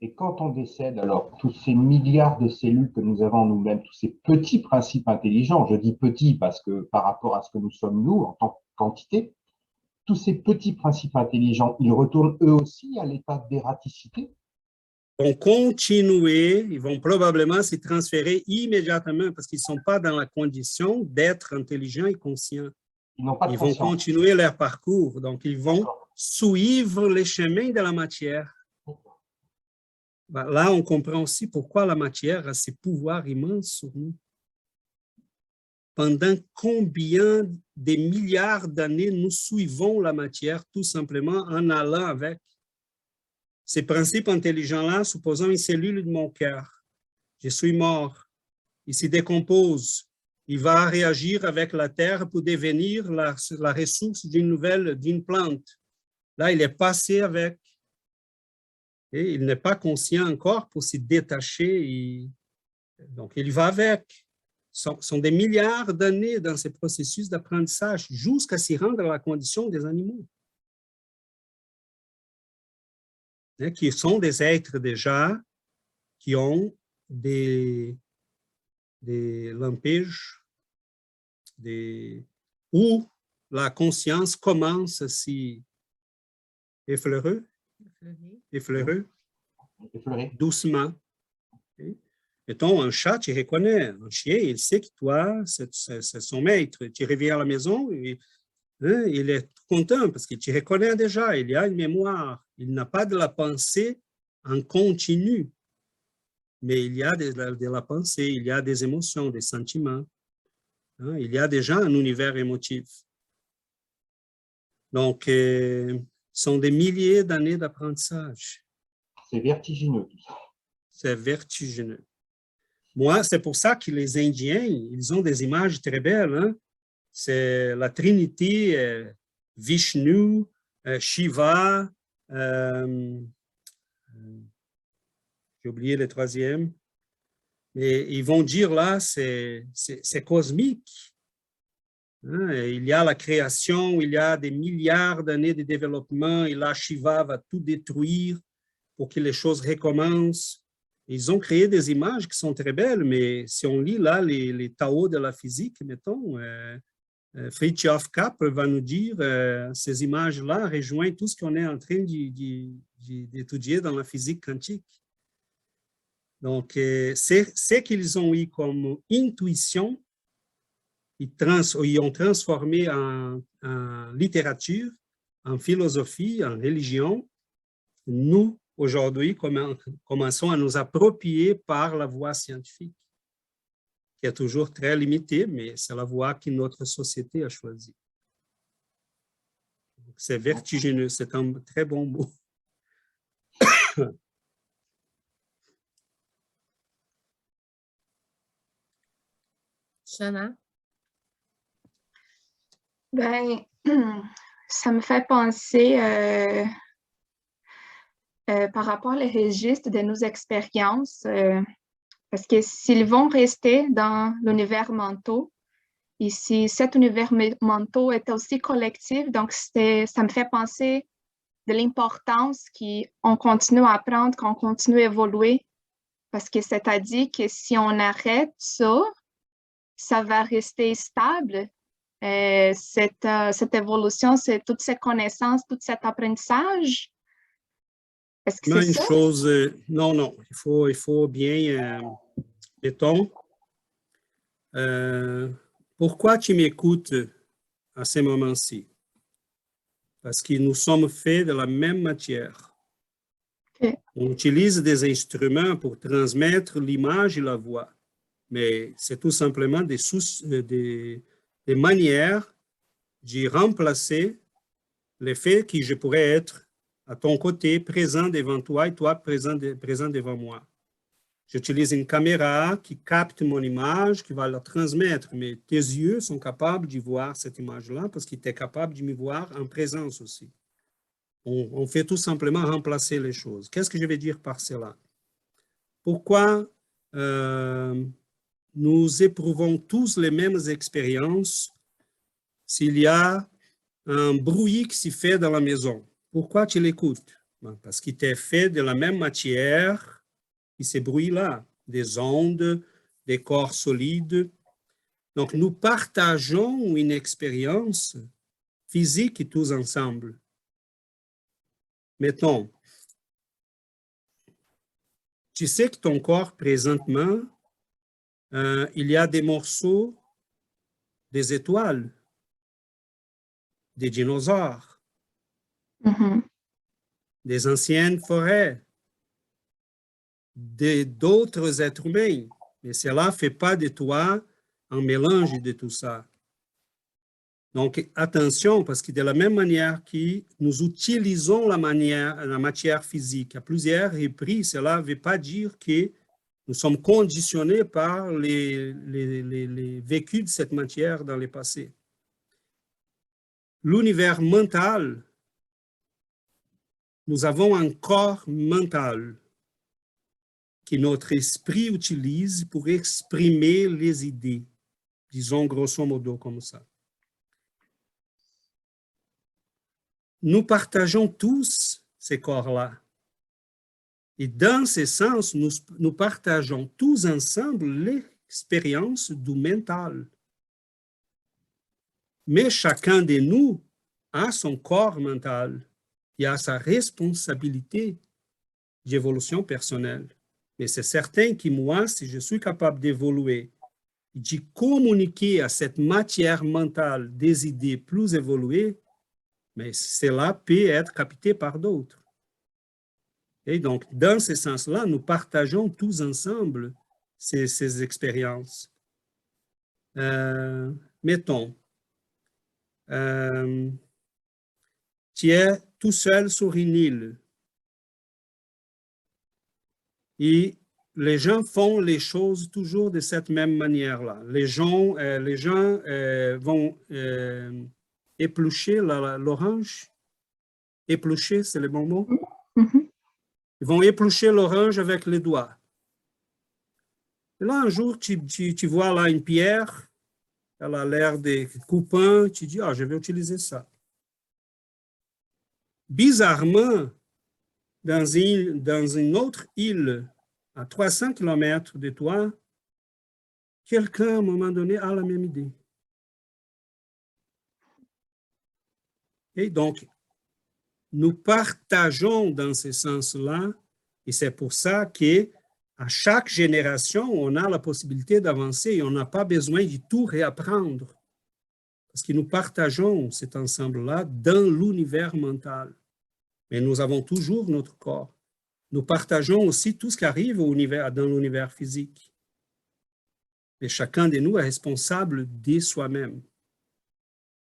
Et quand on décède, alors, tous ces milliards de cellules que nous avons en nous-mêmes, tous ces petits principes intelligents, je dis petits parce que par rapport à ce que nous sommes nous en tant que quantité, tous ces petits principes intelligents, ils retournent eux aussi à l'état d'ératicité? Ils vont continuer, ils vont probablement se transférer immédiatement parce qu'ils ne sont pas dans la condition d'être intelligents et conscients. Ils n'ont pas de conscience. Vont continuer leur parcours, donc ils vont suivre les chemins de la matière. Là, on comprend aussi pourquoi la matière a ces pouvoirs immenses sur nous. Pendant combien de milliards d'années nous suivons la matière tout simplement en allant avec. Ces principes intelligents-là, supposons une cellule de mon cœur. Je suis mort. Il se décompose. Il va réagir avec la terre pour devenir la ressource d'une plante. Là, il est passé avec. Et il n'est pas conscient encore pour se détacher. Donc, il va avec. Ce sont des milliards d'années dans ces processus d'apprentissage jusqu'à s'y rendre à la condition des animaux. Qui sont des êtres déjà qui ont des lampages où la conscience commence à s'y effleurer, doucement. Mettons, un chat, tu reconnais. Un chien, il sait que toi, c'est son maître. Tu reviens à la maison et il est content parce qu'il te reconnaît déjà. Il y a une mémoire. Il n'a pas de la pensée en continu. Mais il y a de la pensée, il y a des émotions, des sentiments. Il y a déjà un univers émotif. Donc, ce sont des milliers d'années d'apprentissage. C'est vertigineux tout ça. C'est vertigineux. Moi, c'est pour ça que les Indiens, ils ont des images très belles. Hein? C'est la Trinité, Vishnu, Shiva, j'ai oublié le troisième. Mais ils vont dire là, c'est cosmique. Hein, et il y a la création, il y a des milliards d'années de développement, et là, Shiva va tout détruire pour que les choses recommencent. Ils ont créé des images qui sont très belles, mais si on lit là les Tao de la physique, mettons, Fritjof Capra va nous dire ces images-là rejoignent tout ce qu'on est en train d'étudier dans la physique quantique. Donc, c'est ce qu'ils ont eu comme intuition, ils ont transformé en littérature, en philosophie, en religion. Nous, aujourd'hui, commençons à nous approprier par la voie scientifique, qui est toujours très limitée, mais c'est la voie que notre société a choisie. C'est vertigineux, c'est un très bon mot. Shana? Ben, ça me fait penser par rapport aux registres de nos expériences, parce que s'ils vont rester dans l'univers mentaux, et si cet univers mentaux est aussi collectif, donc ça me fait penser de l'importance qu'on continue à apprendre, qu'on continue à évoluer, parce que c'est-à-dire que si on arrête ça, ça va rester stable. Cette évolution, c'est toutes ces connaissances, tout cet apprentissage. Est-ce que c'est ça? Non, il faut bien, mettons, pourquoi tu m'écoutes à ce moment-ci? Parce que nous sommes faits de la même matière. Okay. On utilise des instruments pour transmettre l'image et la voix, mais c'est tout simplement des manières de remplacer le fait que je pourrais être à ton côté, présent devant toi et toi présent devant moi. J'utilise une caméra qui capte mon image, qui va la transmettre, mais tes yeux sont capables de voir cette image-là parce qu'ils étaient capables de me voir en présence aussi. On fait tout simplement remplacer les choses. Qu'est-ce que je vais dire par cela? Pourquoi nous éprouvons tous les mêmes expériences s'il y a un bruit qui s'y fait dans la maison? Pourquoi tu l'écoutes? Parce qu'il t'est fait de la même matière que ces bruits-là, des ondes, des corps solides. Donc, nous partageons une expérience physique tous ensemble. Mettons, tu sais que ton corps, présentement, il y a des morceaux des étoiles, des dinosaures, des anciennes forêts, d'autres êtres humains. Mais cela ne fait pas de toi un mélange de tout ça. Donc, attention, parce que de la même manière que nous utilisons la matière physique à plusieurs reprises, cela ne veut pas dire que nous sommes conditionnés par les vécus de cette matière dans le passé. L'univers mental, nous avons un corps mental que notre esprit utilise pour exprimer les idées, disons grosso modo comme ça. Nous partageons tous ces corps-là. Et dans ce sens, nous partageons tous ensemble l'expérience du mental. Mais chacun de nous a son corps mental. Il a sa responsabilité d'évolution personnelle. Mais c'est certain que moi, si je suis capable d'évoluer, de communiquer à cette matière mentale des idées plus évoluées, mais cela peut être capté par d'autres. Et donc, dans ce sens-là, nous partageons tous ensemble ces expériences. Mettons, tu es tout seul sur une île et les gens font les choses toujours de cette même manière-là. Les gens vont éplucher l'orange. Éplucher, c'est le bon mot? Ils vont éplucher l'orange avec les doigts. Et là, un jour, tu vois là une pierre elle a l'air de coupant, tu dis, ah, je vais utiliser ça. Bizarrement, dans une autre île, à 300 km de toi, quelqu'un, à un moment donné, a la même idée. Et donc, nous partageons dans ce sens-là, et c'est pour ça qu'à chaque génération, on a la possibilité d'avancer et on n'a pas besoin de tout réapprendre. Parce que nous partageons cet ensemble-là dans l'univers mental. Mais nous avons toujours notre corps. Nous partageons aussi tout ce qui arrive dans l'univers physique. Et chacun de nous est responsable de soi-même.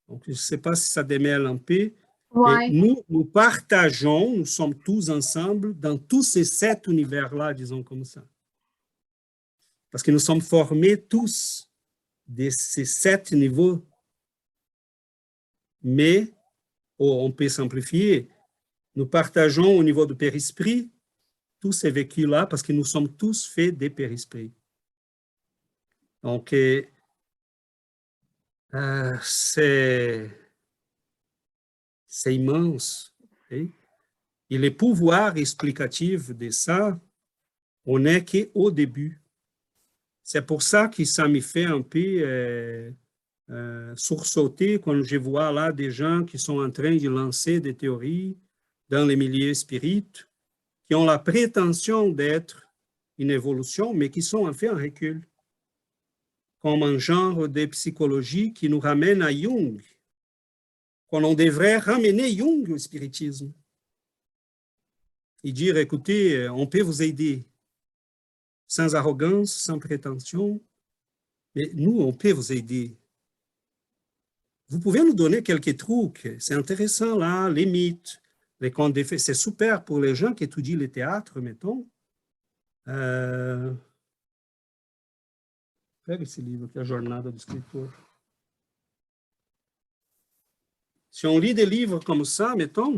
Donc, je ne sais pas si ça démêle un peu, mais nous partageons, nous sommes tous ensemble dans tous ces 7 univers-là, disons comme ça. Parce que nous sommes formés tous de ces 7 niveaux. Mais, on peut simplifier, nous partageons au niveau du périsprit tous ces vécus-là parce que nous sommes tous faits des périsprits. Donc, c'est immense. Okay? Et le pouvoir explicatif de ça, on n'est qu'au début. C'est pour ça que ça me fait un peu sursauter quand je vois là des gens qui sont en train de lancer des théories dans les milieux spirites, qui ont la prétention d'être une évolution, mais qui sont en fait un recul, comme un genre de psychologie qui nous ramène à Jung, qu'on devrait ramener Jung au spiritisme et dire, écoutez, on peut vous aider sans arrogance, sans prétention, mais nous, on peut vous aider. Vous pouvez nous donner quelques trucs, c'est intéressant là, les mythes, les contes de fées, c'est super pour les gens qui étudient le théâtre, mettons. Pega esse livro aqui, A Jornada do Escritor. Si on lit des livres comme ça, mettons.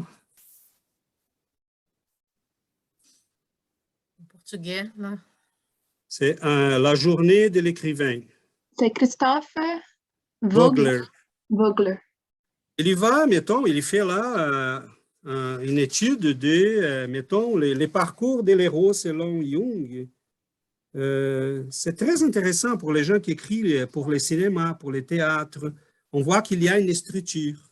En portugais, là. C'est La journée de l'écrivain. C'est Christophe Vogler. Vogler. Il y va, mettons, il fait là une étude de, mettons, les parcours des héros selon Jung. C'est très intéressant pour les gens qui écrivent pour les cinémas, pour les théâtres. On voit qu'il y a une structure.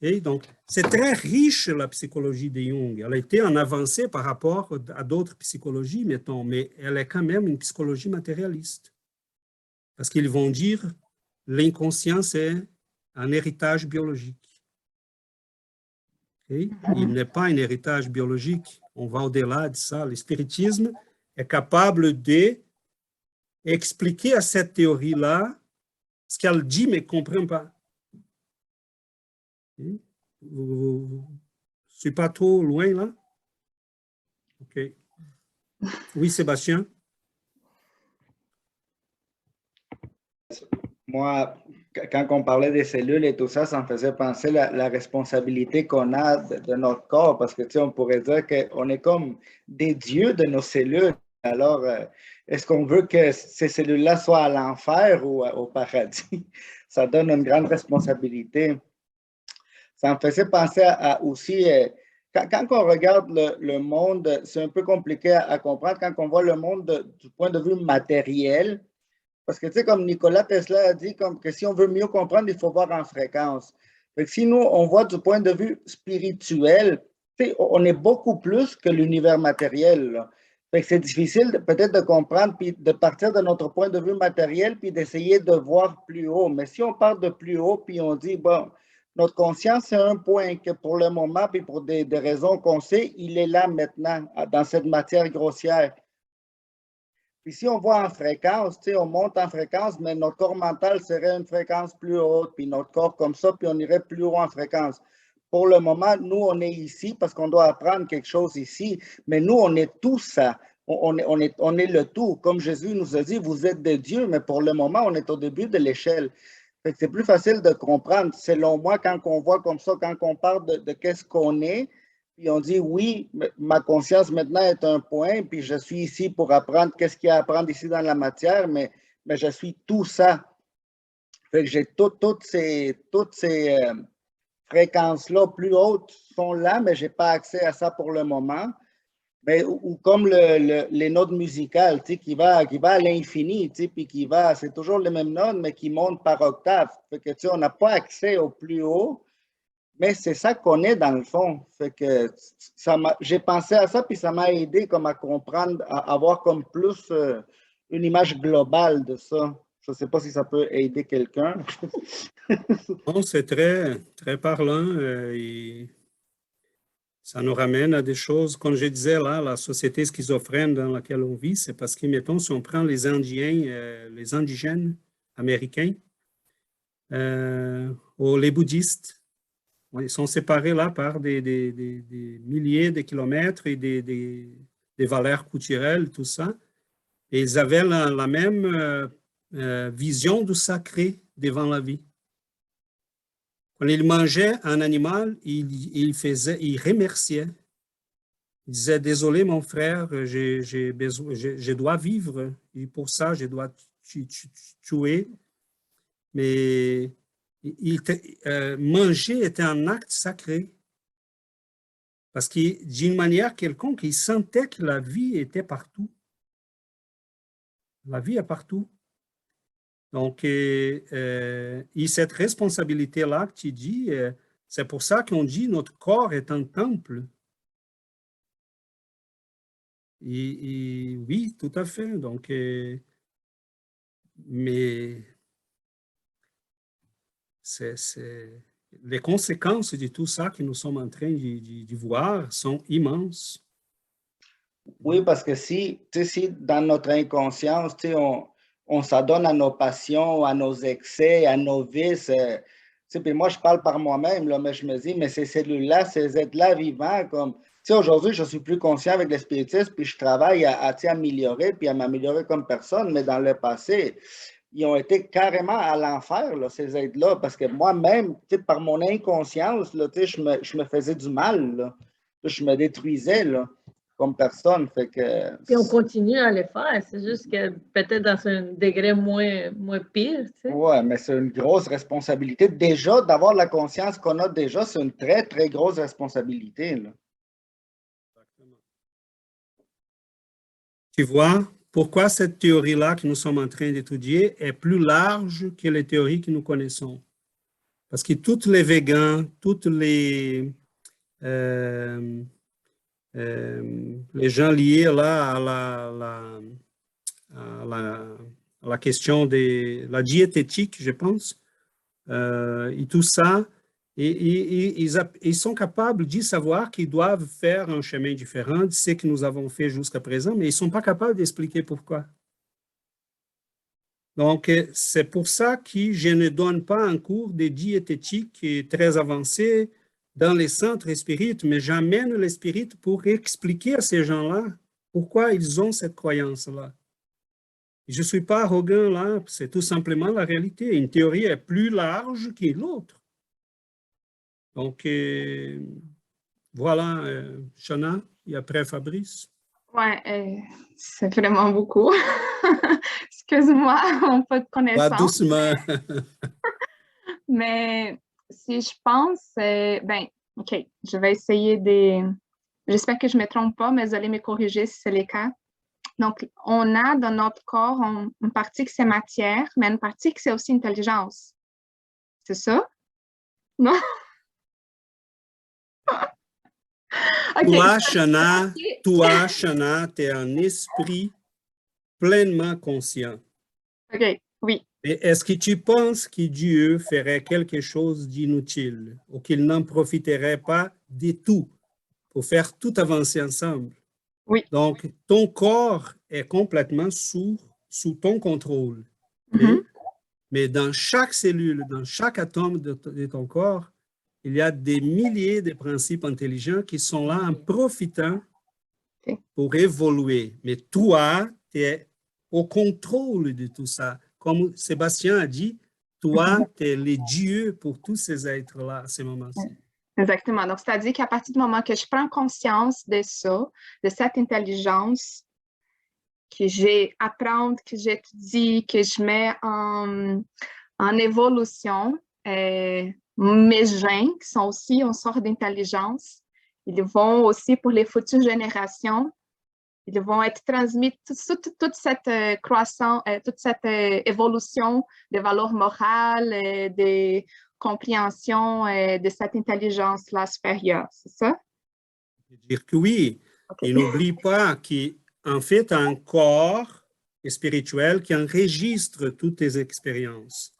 Et donc, c'est très riche la psychologie de Jung. Elle a été en avancée par rapport à d'autres psychologies, mettons, mais elle est quand même une psychologie matérialiste. Parce qu'ils vont dire l'inconscient, c'est un héritage biologique. Okay? Il n'est pas un héritage biologique. On va au-delà de ça. Le spiritisme est capable d'expliquer à cette théorie-là ce qu'elle dit, mais ne comprend pas. Okay? Je ne suis pas trop loin, là? OK. Oui, Sébastien? Moi, quand on parlait des cellules et tout ça, ça me faisait penser la responsabilité qu'on a de notre corps, parce que, tu sais, on pourrait dire qu'on est comme des dieux de nos cellules. Alors, est-ce qu'on veut que ces cellules-là soient à l'enfer ou au paradis? Ça donne une grande responsabilité. Ça me faisait penser aussi, quand on regarde le monde, c'est un peu compliqué à comprendre, quand on voit le monde du point de vue matériel, parce que, tu sais, comme Nikola Tesla a dit, que si on veut mieux comprendre, il faut voir en fréquence. Fait que si nous, on voit du point de vue spirituel, tu sais, on est beaucoup plus que l'univers matériel, là. Fait que c'est difficile peut-être de comprendre, puis de partir de notre point de vue matériel, puis d'essayer de voir plus haut. Mais si on part de plus haut, puis on dit, bon, notre conscience, c'est un point que pour le moment, puis pour des raisons qu'on sait, il est là maintenant, dans cette matière grossière. Puis si on voit en fréquence, tu sais, on monte en fréquence, mais notre corps mental serait une fréquence plus haute, puis notre corps comme ça, puis on irait plus haut en fréquence. Pour le moment, nous, on est ici parce qu'on doit apprendre quelque chose ici, mais nous, on est tout ça. On est le tout. Comme Jésus nous a dit, vous êtes des dieux, mais pour le moment, on est au début de l'échelle. C'est plus facile de comprendre, selon moi, quand on voit comme ça, quand on parle de qu'est-ce qu'on est, puis on dit, oui, ma conscience maintenant est un point, puis je suis ici pour apprendre qu'est-ce qu'il y a à apprendre ici dans la matière, mais je suis tout ça. Fait que j'ai toutes ces fréquences-là plus hautes sont là, mais je n'ai pas accès à ça pour le moment. Mais, ou comme les notes musicales, tu sais, qui va à l'infini, tu sais, puis c'est toujours les mêmes notes, mais qui montent par octave. Fait que, tu sais, on n'a pas accès au plus haut, mais c'est ça qu'on est dans le fond. Fait que j'ai pensé à ça, puis ça m'a aidé comme à comprendre, à avoir comme plus une image globale de ça. Je ne sais pas si ça peut aider quelqu'un. Non, c'est très, très parlant et ça nous ramène à des choses, comme je disais là, la société schizophrène dans laquelle on vit, c'est parce que, mettons, si on prend les Indiens, les indigènes américains ou les bouddhistes, ils sont séparés là par des milliers de kilomètres et des valeurs culturelles, tout ça. Et ils avaient la même vision du sacré devant la vie. Quand il mangeait un animal, il remerciait. Il disait, désolé mon frère, je dois vivre et pour ça, je dois tuer. Mais manger était un acte sacré. Parce que d'une manière quelconque, il sentait que la vie était partout. La vie est partout. Donc, cette responsabilité-là que tu dis, c'est pour ça qu'on dit notre corps est un temple. Et oui, tout à fait. Donc, mais les conséquences de tout ça que nous sommes en train de voir sont immenses. Oui, parce que si dans notre inconscience, on s'adonne à nos passions, à nos excès, à nos vices, puis moi, je parle par moi-même, là, mais je me dis, mais ces cellules-là, ces êtres-là vivants, comme, aujourd'hui, je suis plus conscient avec le spiritisme, puis je travaille à améliorer, puis à m'améliorer comme personne, mais dans le passé, ils ont été carrément à l'enfer, là, ces êtres-là, parce que moi-même, par mon inconscience, là, je me faisais du mal, là. Je me détruisais, là, comme personne. Fait que, et on continue à le faire, c'est juste que peut-être dans un degré moins pire. Tu sais. Oui, mais c'est une grosse responsabilité. Déjà, d'avoir la conscience qu'on a déjà, c'est une très, très grosse responsabilité. Là. Tu vois, pourquoi cette théorie-là que nous sommes en train d'étudier est plus large que les théories que nous connaissons. Parce que tous les végans, toutes les gens liés là à la question de la diététique, je pense, et tout ça, ils sont capables de savoir qu'ils doivent faire un chemin différent de ce que nous avons fait jusqu'à présent, mais ils ne sont pas capables d'expliquer pourquoi. Donc, c'est pour ça que je ne donne pas un cours de diététique très avancé dans les centres spirites, mais j'amène les spirites pour expliquer à ces gens-là pourquoi ils ont cette croyance-là. Je ne suis pas arrogant là, c'est tout simplement la réalité. Une théorie est plus large que l'autre. Donc, voilà, Shana, et après Fabrice. Oui, c'est vraiment beaucoup. Excuse-moi, on peut de connaissance. Pas doucement. Mais si je pense, OK, je vais essayer de... J'espère que je ne me trompe pas, mais vous allez me corriger si c'est le cas. Donc, on a dans notre corps une partie que c'est matière, mais une partie que c'est aussi intelligence. C'est ça? Non? Okay. Toi, Shana, tu es un esprit pleinement conscient. OK, oui. Et est-ce que tu penses que Dieu ferait quelque chose d'inutile ou qu'il n'en profiterait pas de tout pour faire tout avancer ensemble? Oui. Donc, ton corps est complètement sous ton contrôle. Mm-hmm. Mais dans chaque cellule, dans chaque atome de ton corps, il y a des milliers de principes intelligents qui sont là en profitant pour évoluer. Mais toi, tu es au contrôle de tout ça. Comme Sébastien a dit, toi, tu es le Dieu pour tous ces êtres-là à ce moment-ci. Exactement. Donc, c'est-à-dire qu'à partir du moment que je prends conscience de ça, de cette intelligence que j'ai apprendre, que j'étudie, que je mets en en évolution, mes gènes, qui sont aussi une sorte d'intelligence, ils vont aussi pour les futures générations, ils vont être transmis toute cette croissance, toute cette évolution des valeurs morales, de compréhension de cette intelligence-là supérieure, c'est ça? Je veux dire que oui. Okay. Et n'oublie pas qu'en fait, un corps spirituel qui enregistre toutes tes expériences.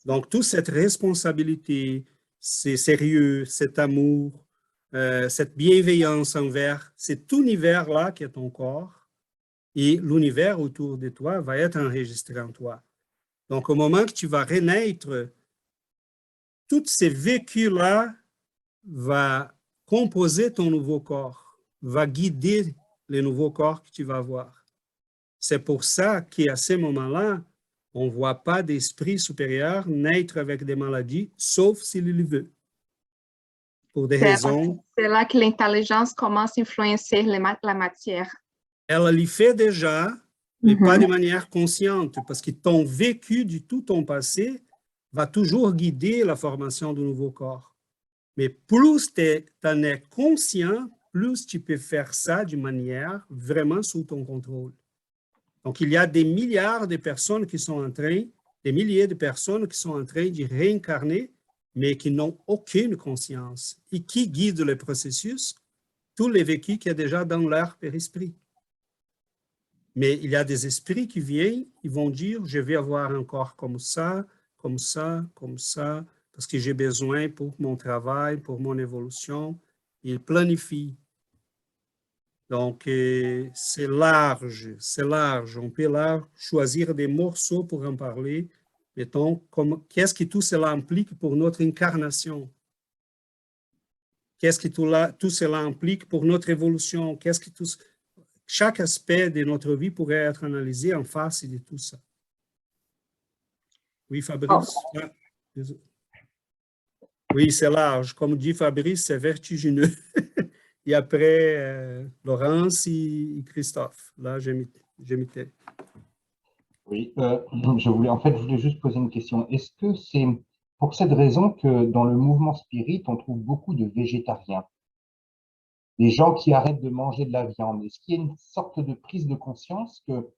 Donc, toute cette responsabilité, c'est sérieux, cet amour, cette bienveillance envers cet univers-là qui est ton corps, et l'univers autour de toi va être enregistré en toi. Donc, au moment que tu vas renaître, tous ces vécus-là vont composer ton nouveau corps, va guider les nouveaux corps que tu vas avoir. C'est pour ça qu'à ce moment-là, on ne voit pas d'esprit supérieur naître avec des maladies, sauf s'il le veut. Pour des raisons. C'est là que l'intelligence commence à influencer la matière. Elle le fait déjà, mais pas de manière consciente, parce que ton vécu du tout ton passé va toujours guider la formation du nouveau corps. Mais plus tu en es conscient, plus tu peux faire ça d'une manière vraiment sous ton contrôle. Donc, il y a des milliards de personnes qui sont en train, des milliers de personnes qui sont en train de réincarner, mais qui n'ont aucune conscience et qui guident le processus, tous les vécus qu'il y a déjà dans leur périsprit. Mais il y a des esprits qui viennent, ils vont dire, je vais avoir un corps comme ça, comme ça, comme ça, parce que j'ai besoin pour mon travail, pour mon évolution. Ils planifient. Donc, c'est large, c'est large. On peut là choisir des morceaux pour en parler. Mettons, qu'est-ce que tout cela implique pour notre incarnation? Qu'est-ce que tout cela implique pour notre évolution? Chaque aspect de notre vie pourrait être analysé en face de tout ça. Oui, Fabrice? Oh. Ah, oui, c'est large. Comme dit Fabrice, c'est vertigineux. Et après, Laurence et Christophe. Là, j'imitais. Oui, je voulais juste poser une question. Est-ce que c'est pour cette raison que dans le mouvement spirit, on trouve beaucoup de végétariens? Des gens qui arrêtent de manger de la viande. Est-ce qu'il y a une sorte de prise de conscience que,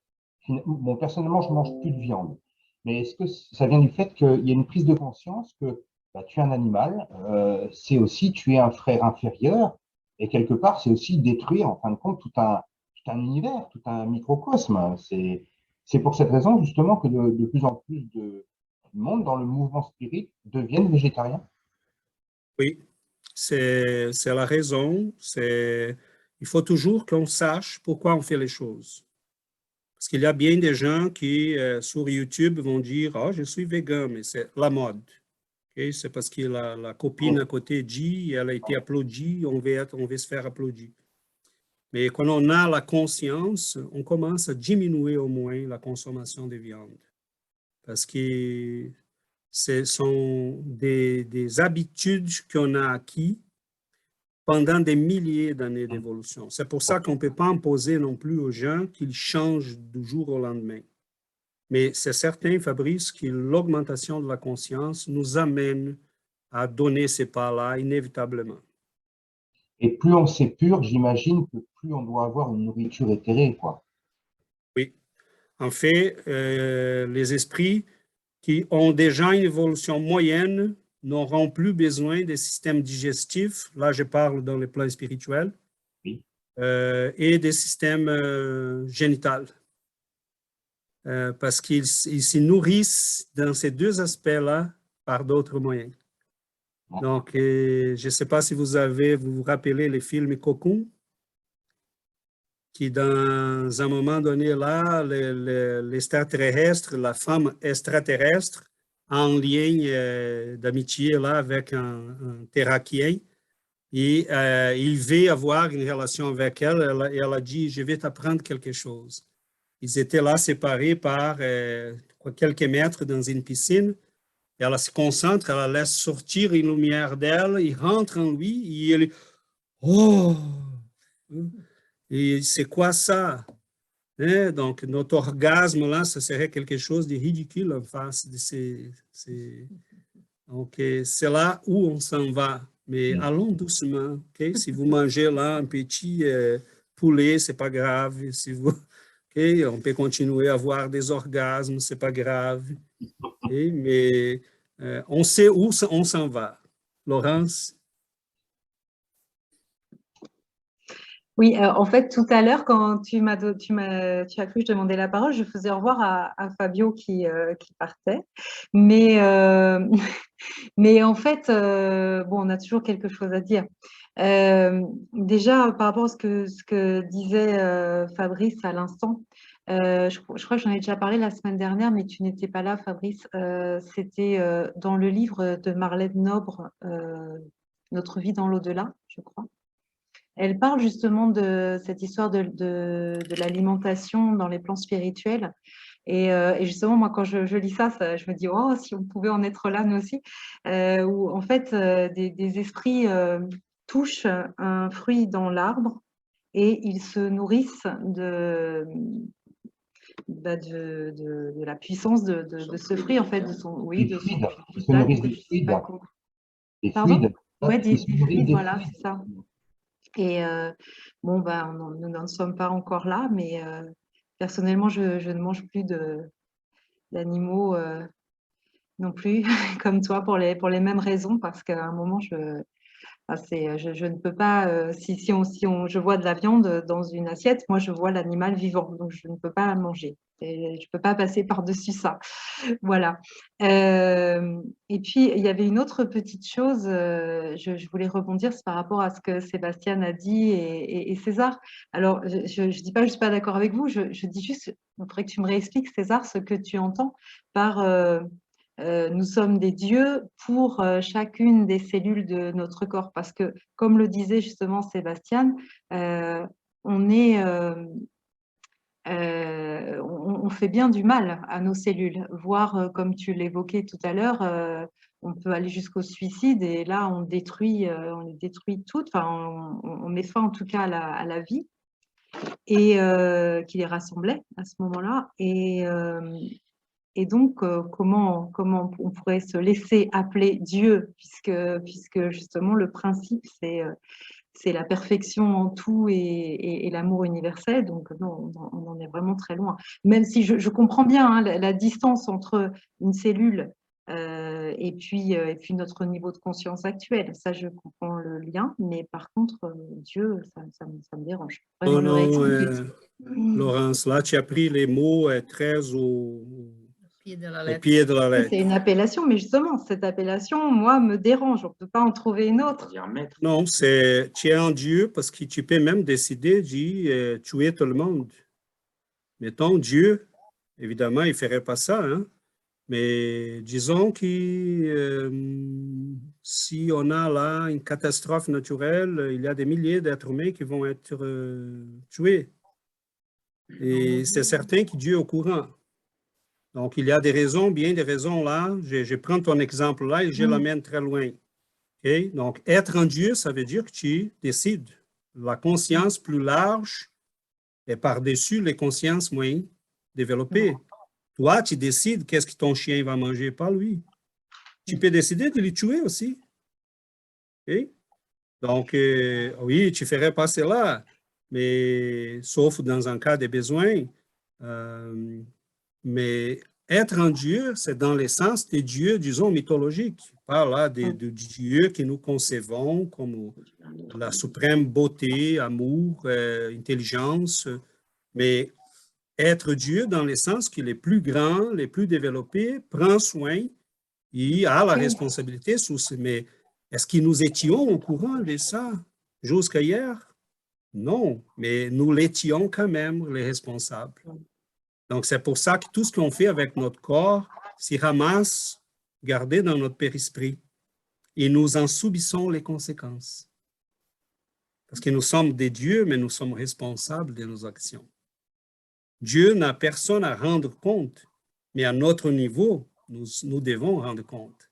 bon, personnellement, je mange plus de viande, mais est-ce que ça vient du fait qu'il y a une prise de conscience que tu es un animal, c'est aussi tuer un frère inférieur, et quelque part, c'est aussi détruire, en fin de compte, tout un univers, tout un microcosme. C'est pour cette raison, justement, que de plus en plus de monde dans le mouvement spirit deviennent végétariens. Oui, c'est la raison. Il faut toujours qu'on sache pourquoi on fait les choses. Parce qu'il y a bien des gens qui, sur YouTube, vont dire « Ah, je suis végan », mais c'est la mode. Okay? C'est parce que la copine à côté dit, elle a été applaudie, on veut se faire applaudir. Mais quand on a la conscience, on commence à diminuer au moins la consommation de viande. Parce que ce sont des habitudes qu'on a acquises pendant des milliers d'années d'évolution. C'est pour ça qu'on ne peut pas imposer non plus aux gens qu'ils changent du jour au lendemain. Mais c'est certain, Fabrice, que l'augmentation de la conscience nous amène à donner ces pas-là inévitablement. Et plus on s'épure, j'imagine que plus on doit avoir une nourriture éthérée, quoi. Oui. En fait, les esprits qui ont déjà une évolution moyenne n'auront plus besoin des systèmes digestifs, là je parle dans le plan spirituel, oui. Et des systèmes génitals. Parce qu'ils se nourrissent dans ces deux aspects-là par d'autres moyens. Donc, je ne sais pas si vous vous rappelez les films Cocoon, qui dans un moment donné, là, l'extraterrestre, la femme extraterrestre, en lien d'amitié là avec un terraquien, et il veut avoir une relation avec elle, et elle a dit, je vais t'apprendre quelque chose. Ils étaient là séparés par quelques mètres dans une piscine. Et elle se concentre, elle laisse sortir une lumière d'elle, il rentre en lui, et elle oh! Et c'est quoi ça? Hein? Donc, notre orgasme, là, ce serait quelque chose de ridicule en face de ces. Donc, c'est là où on s'en va. Mais allons doucement. Okay? Si vous mangez là un petit poulet, ce n'est pas grave. Si vous, okay? On peut continuer à avoir des orgasmes, ce n'est pas grave. Okay? Mais on sait où on s'en va. Laurence? Oui, en fait, tout à l'heure, quand tu as cru que je demandais la parole, je faisais au revoir à Fabio qui partait. Mais, mais en fait, bon, on a toujours quelque chose à dire. Déjà, par rapport à ce que disait Fabrice à l'instant, je crois que j'en ai déjà parlé la semaine dernière, mais tu n'étais pas là, Fabrice. C'était dans le livre de Marlène Nobre, Notre vie dans l'au-delà, je crois. Elle parle justement de cette histoire de l'alimentation dans les plans spirituels. Et justement, moi, quand je lis ça, je me dis, oh, si on pouvait en être là, nous aussi, où en fait, des esprits touchent un fruit dans l'arbre et ils se nourrissent de la puissance de ce fruit, en fait, de son, oui, de son Ils se nourrissent des fluides. Des fluides. Ouais, des Ils se nourrissent fluides, des voilà, fluides. c'est ça. Et bon, ben, nous n'en sommes pas encore là, mais personnellement, je ne mange plus d'animaux non plus, comme toi, pour les mêmes raisons, parce qu'à un moment, je ne peux pas, si je vois de la viande dans une assiette, moi, je vois l'animal vivant, donc je ne peux pas la manger. Et je ne peux pas passer par-dessus ça. Voilà. Et puis, il y avait une autre petite chose, je voulais rebondir, c'est par rapport à ce que Sébastien a dit et César. Alors, je ne dis pas que je ne suis pas d'accord avec vous, je dis juste, il faudrait que tu me réexpliques, César, ce que tu entends par nous sommes des dieux pour chacune des cellules de notre corps. Parce que, comme le disait justement Sébastien, on fait bien du mal à nos cellules, voire, comme tu l'évoquais tout à l'heure, on peut aller jusqu'au suicide et là, on les détruit toutes, enfin, on met fin en tout cas à la vie et qui les rassemblait à ce moment-là. Et donc, comment on pourrait se laisser appeler Dieu, puisque justement le principe, c'est la perfection en tout et l'amour universel. Donc, non, on en est vraiment très loin. Même si je comprends bien hein, la distance entre une cellule et puis notre niveau de conscience actuel. Ça, je comprends le lien. Mais par contre, Dieu, ça me dérange. Non, non, Laurence, là, tu as pris les mots très au pied de la lettre. C'est une appellation, mais justement, cette appellation, moi, me dérange. On ne peut pas en trouver une autre. Non, tu es un Dieu parce que tu peux même décider de tuer tout le monde. Mettons, Dieu, évidemment, il ne ferait pas ça, hein? Mais disons que si on a là une catastrophe naturelle, il y a des milliers d'êtres humains qui vont être tués. Et c'est certain que Dieu est au courant. Donc, il y a des raisons, bien des raisons là. Je prends ton exemple là et je l'amène très loin. Okay? Donc, être en Dieu, ça veut dire que tu décides. La conscience plus large est par-dessus les consciences moins développées. Toi, tu décides qu'est-ce que ton chien va manger, pas lui. Tu peux décider de le tuer aussi. Okay? Donc, oui, tu ferais passer là, mais sauf dans un cas de besoin. Mais être en Dieu, c'est dans l'essence des dieux, disons, mythologiques. Pas là des dieux que nous concevons comme la suprême beauté, amour, intelligence, mais être Dieu dans le sens qu'il est plus grand, les plus développés, prend soin, il a la responsabilité sur ce. Mais est-ce que nous étions au courant de ça jusqu'à hier? Non, mais nous l'étions quand même, les responsables. Donc, c'est pour ça que tout ce qu'on fait avec notre corps s'y ramasse, gardé dans notre périsprit, et nous en subissons les conséquences. Parce que nous sommes des dieux, mais nous sommes responsables de nos actions. Dieu n'a personne à rendre compte, mais à notre niveau, nous devons rendre compte.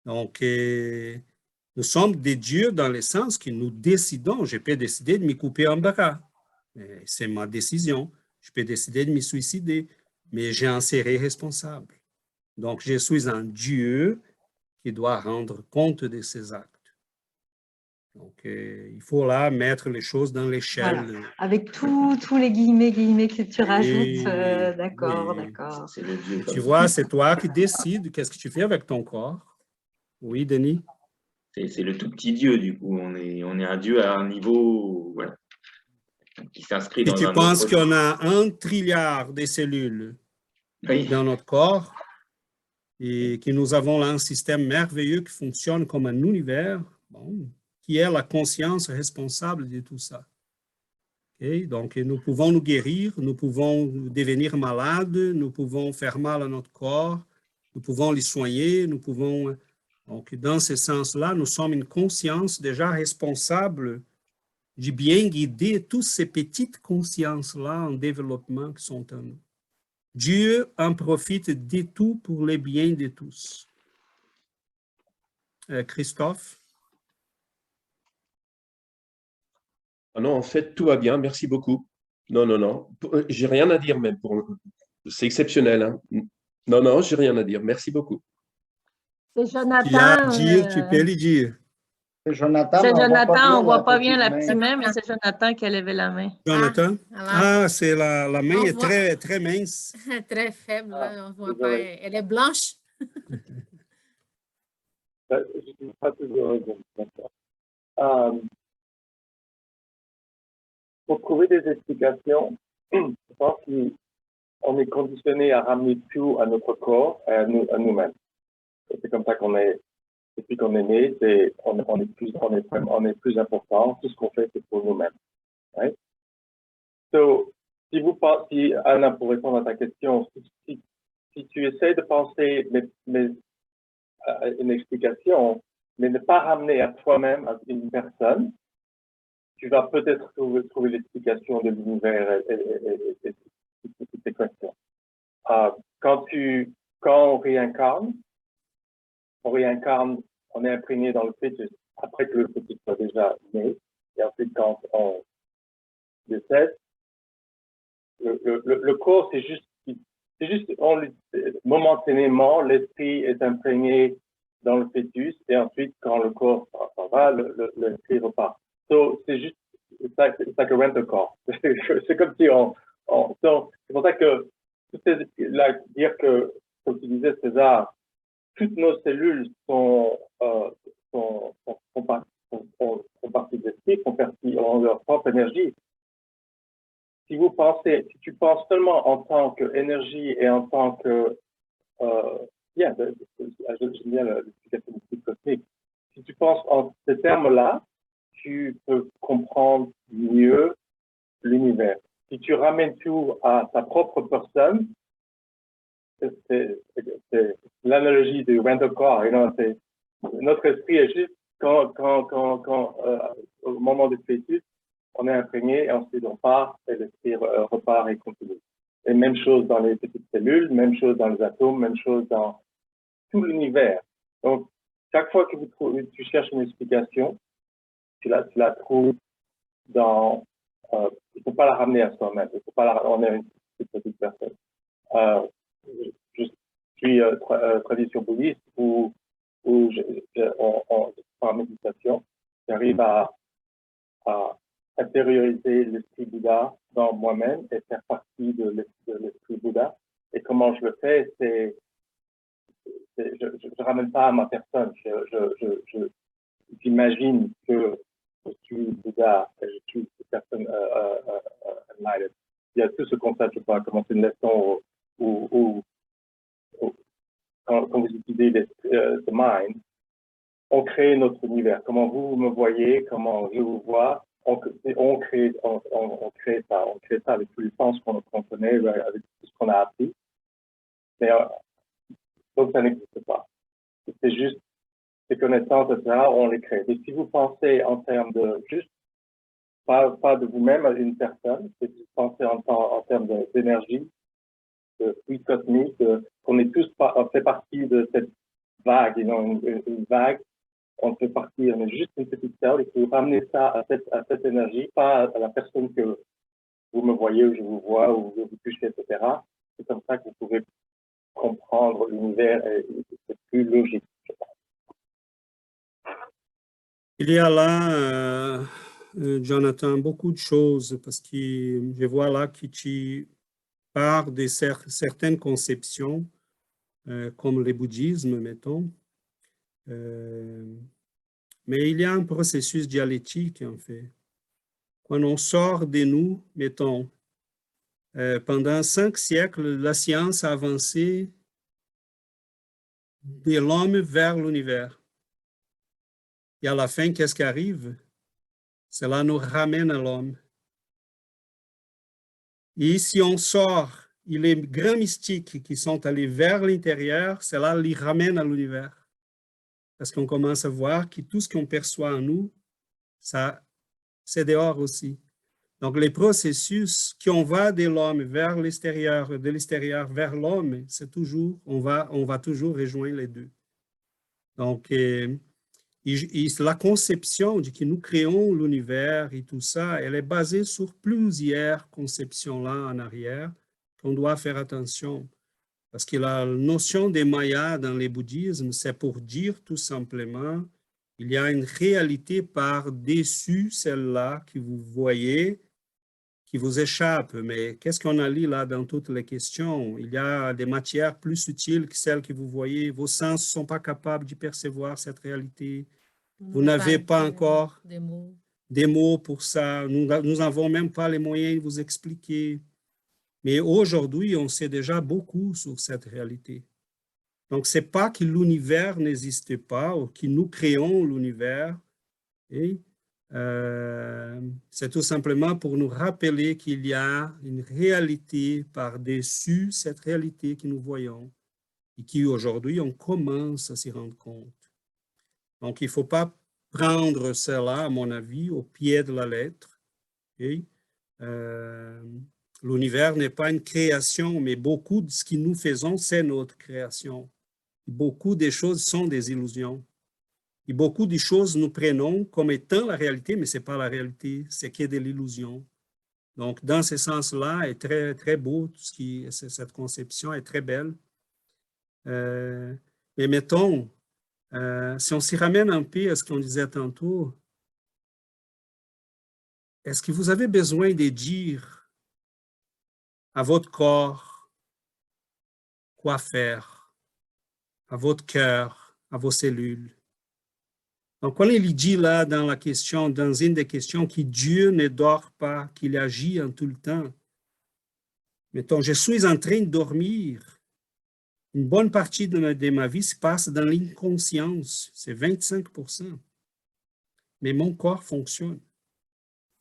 Donc, nous sommes des dieux dans le sens que nous décidons, je peux décider de me couper un bras, c'est ma décision. Je peux décider de me suicider, mais j'en serai responsable. Donc, je suis un Dieu qui doit rendre compte de ses actes. Donc, il faut là mettre les choses dans l'échelle. Voilà. Avec tous les guillemets que tu rajoutes. Oui, D'accord, oui. d'accord. C'est le Dieu. Tu vois, c'est toi qui décides qu'est-ce que tu fais avec ton corps. Oui, Denis? C'est le tout petit Dieu, du coup. On est un Dieu à un niveau, voilà, qui s'inscrit Si dans tu un penses autre. qu'on a 1 trilliard de cellules Oui. dans notre corps et que nous avons là un système merveilleux qui fonctionne comme un univers, bon, qui est la conscience responsable de tout ça. Okay? Donc, nous pouvons nous guérir, nous pouvons devenir malades, nous pouvons faire mal à notre corps, nous pouvons les soigner, nous pouvons... Donc, dans ce sens-là, nous sommes une conscience déjà responsable de bien guider toutes ces petites consciences-là en développement qui sont en nous. Dieu en profite de tout pour le bien de tous. Christophe? Ah non, en fait, tout va bien, merci beaucoup. Non, non, non, j'ai rien à dire même. C'est exceptionnel. Hein. Non, non, j'ai rien à dire. Merci beaucoup. C'est Tu as à Jonathan. dire, tu peux le dire. Jonathan, C'est mais Jonathan, on ne voit pas bien petite la main. petite main, mais c'est Jonathan qui a levé la main. Jonathan? Ah, C'est la main On est voit. très, très mince. très faible, Ah, là, on voit pas. désolé. Elle est blanche. Je n'ai pas toujours raison. Pour trouver des explications, je pense qu'on est conditionné à ramener tout à notre corps et à nous-mêmes. C'est comme ça qu'on est, depuis qu'on est né, on est plus important. Tout ce qu'on fait, c'est pour nous-mêmes. Right? So, si Anna, pour répondre à ta question, si tu essaies de penser une explication, mais ne pas ramener à toi-même, à une personne, tu vas peut-être trouver l'explication de l'univers et toutes ces questions. Quand on réincarne, on est imprégné dans le fœtus après que le fœtus soit déjà né, et ensuite quand on décède, le corps, c'est juste momentanément, l'esprit est imprégné dans le fœtus, et ensuite, quand le corps s'en va, l'esprit repart. So, c'est juste, it's like a rental car. C'est comme si c'est pour ça que, dire que, comme tu disais, César, toutes nos cellules sont parties de l'esprit, ont leur propre énergie. Si tu penses seulement en tant qu'énergie et en tant que, j'aime bien l'explication mystique cosmique. Si tu penses en ces termes-là, tu peux comprendre mieux l'univers. Si tu ramènes tout à ta propre personne, c'est l'analogie du rental car. Notre esprit est juste quand au moment du fœtus, on est imprégné et ensuite on part et l'esprit repart et continue. Et même chose dans les petites cellules, même chose dans les atomes, même chose dans tout l'univers. Donc, chaque fois que tu cherches une explication, tu la trouves dans... il ne faut pas la ramener à soi-même. Il ne faut pas on est une petite personne. Je suis tradition bouddhiste où par méditation, j'arrive à intérioriser l'esprit Bouddha dans moi-même et faire partie de l'esprit Bouddha. Et comment je le fais, je ne ramène pas à ma personne. J'imagine que je suis Bouddha et je suis une personne enlightened. Il y a tout ce concept, je crois, commencer une leçon où quand vous utilisez the mind, on crée notre univers. Comment vous me voyez, comment je vous vois, on crée ça. On crée ça avec tous les sens qu'on connaît, avec tout ce qu'on a appris. Mais donc, ça n'existe pas. C'est juste ces connaissances, etc., on les crée. Et si vous pensez en termes de juste, pas de vous-même à une personne, c'est de penser en termes d'énergie, de fluide cosmique, qu'on est tous fait partie de cette vague, une vague, on fait partie, on est juste une petite cellule, il faut ramener ça à cette énergie, pas à la personne que vous me voyez ou je vous vois ou je vous touche, etc. C'est comme ça que vous pouvez comprendre l'univers et c'est plus logique, je pense. Il y a là, Jonathan, beaucoup de choses parce que je vois là que tu pars de certaines conceptions, comme le bouddhisme, mettons. Mais il y a un processus dialectique, en fait. Quand on sort de nous, mettons, pendant 5 siècles, la science a avancé de l'homme vers l'univers. Et à la fin, qu'est-ce qui arrive? Cela nous ramène à l'homme. Et si on sort, et les grands mystiques qui sont allés vers l'intérieur, cela les ramène à l'univers. Parce qu'on commence à voir que tout ce qu'on perçoit en nous, ça, c'est dehors aussi. Donc, les processus qu'on va de l'homme vers l'extérieur, de l'extérieur vers l'homme, c'est toujours, on va toujours rejoindre les deux. Donc, la conception de que nous créons l'univers et tout ça, elle est basée sur plusieurs conceptions-là en arrière qu'on doit faire attention. Parce que la notion des Mayas dans le bouddhisme, c'est pour dire tout simplement, il y a une réalité par-dessus celle-là que vous voyez, qui vous échappe. Mais qu'est-ce qu'on a lu là dans toutes les questions? Il y a des matières plus subtiles que celles que vous voyez. Vos sens ne sont pas capables de percevoir cette réalité. Vous n'avez pas encore des mots pour ça. Nous n'avons même pas les moyens de vous expliquer. Mais aujourd'hui, on sait déjà beaucoup sur cette réalité. Donc, ce n'est pas que l'univers n'existe pas ou que nous créons l'univers. C'est tout simplement pour nous rappeler qu'il y a une réalité par-dessus cette réalité que nous voyons et qui aujourd'hui, on commence à s'y rendre compte. Donc, il ne faut pas prendre cela, à mon avis, au pied de la lettre. L'univers n'est pas une création, mais beaucoup de ce que nous faisons, c'est notre création. Beaucoup des choses sont des illusions. Et beaucoup de choses nous prenons comme étant la réalité, mais ce n'est pas la réalité, c'est qu'il y a de l'illusion. Donc, dans ce sens-là, est très, très beau, cette conception est très belle. Mais mettons, si on s'y ramène un peu à ce qu'on disait tantôt, est-ce que vous avez besoin de dire à votre corps quoi faire, à votre cœur, à vos cellules? Donc, quand il dit là dans la question, dans une des questions, que Dieu ne dort pas, qu'il agit en tout le temps. Mettons, je suis en train de dormir. Une bonne partie de ma vie se passe dans l'inconscience, c'est 25%. Mais mon corps fonctionne.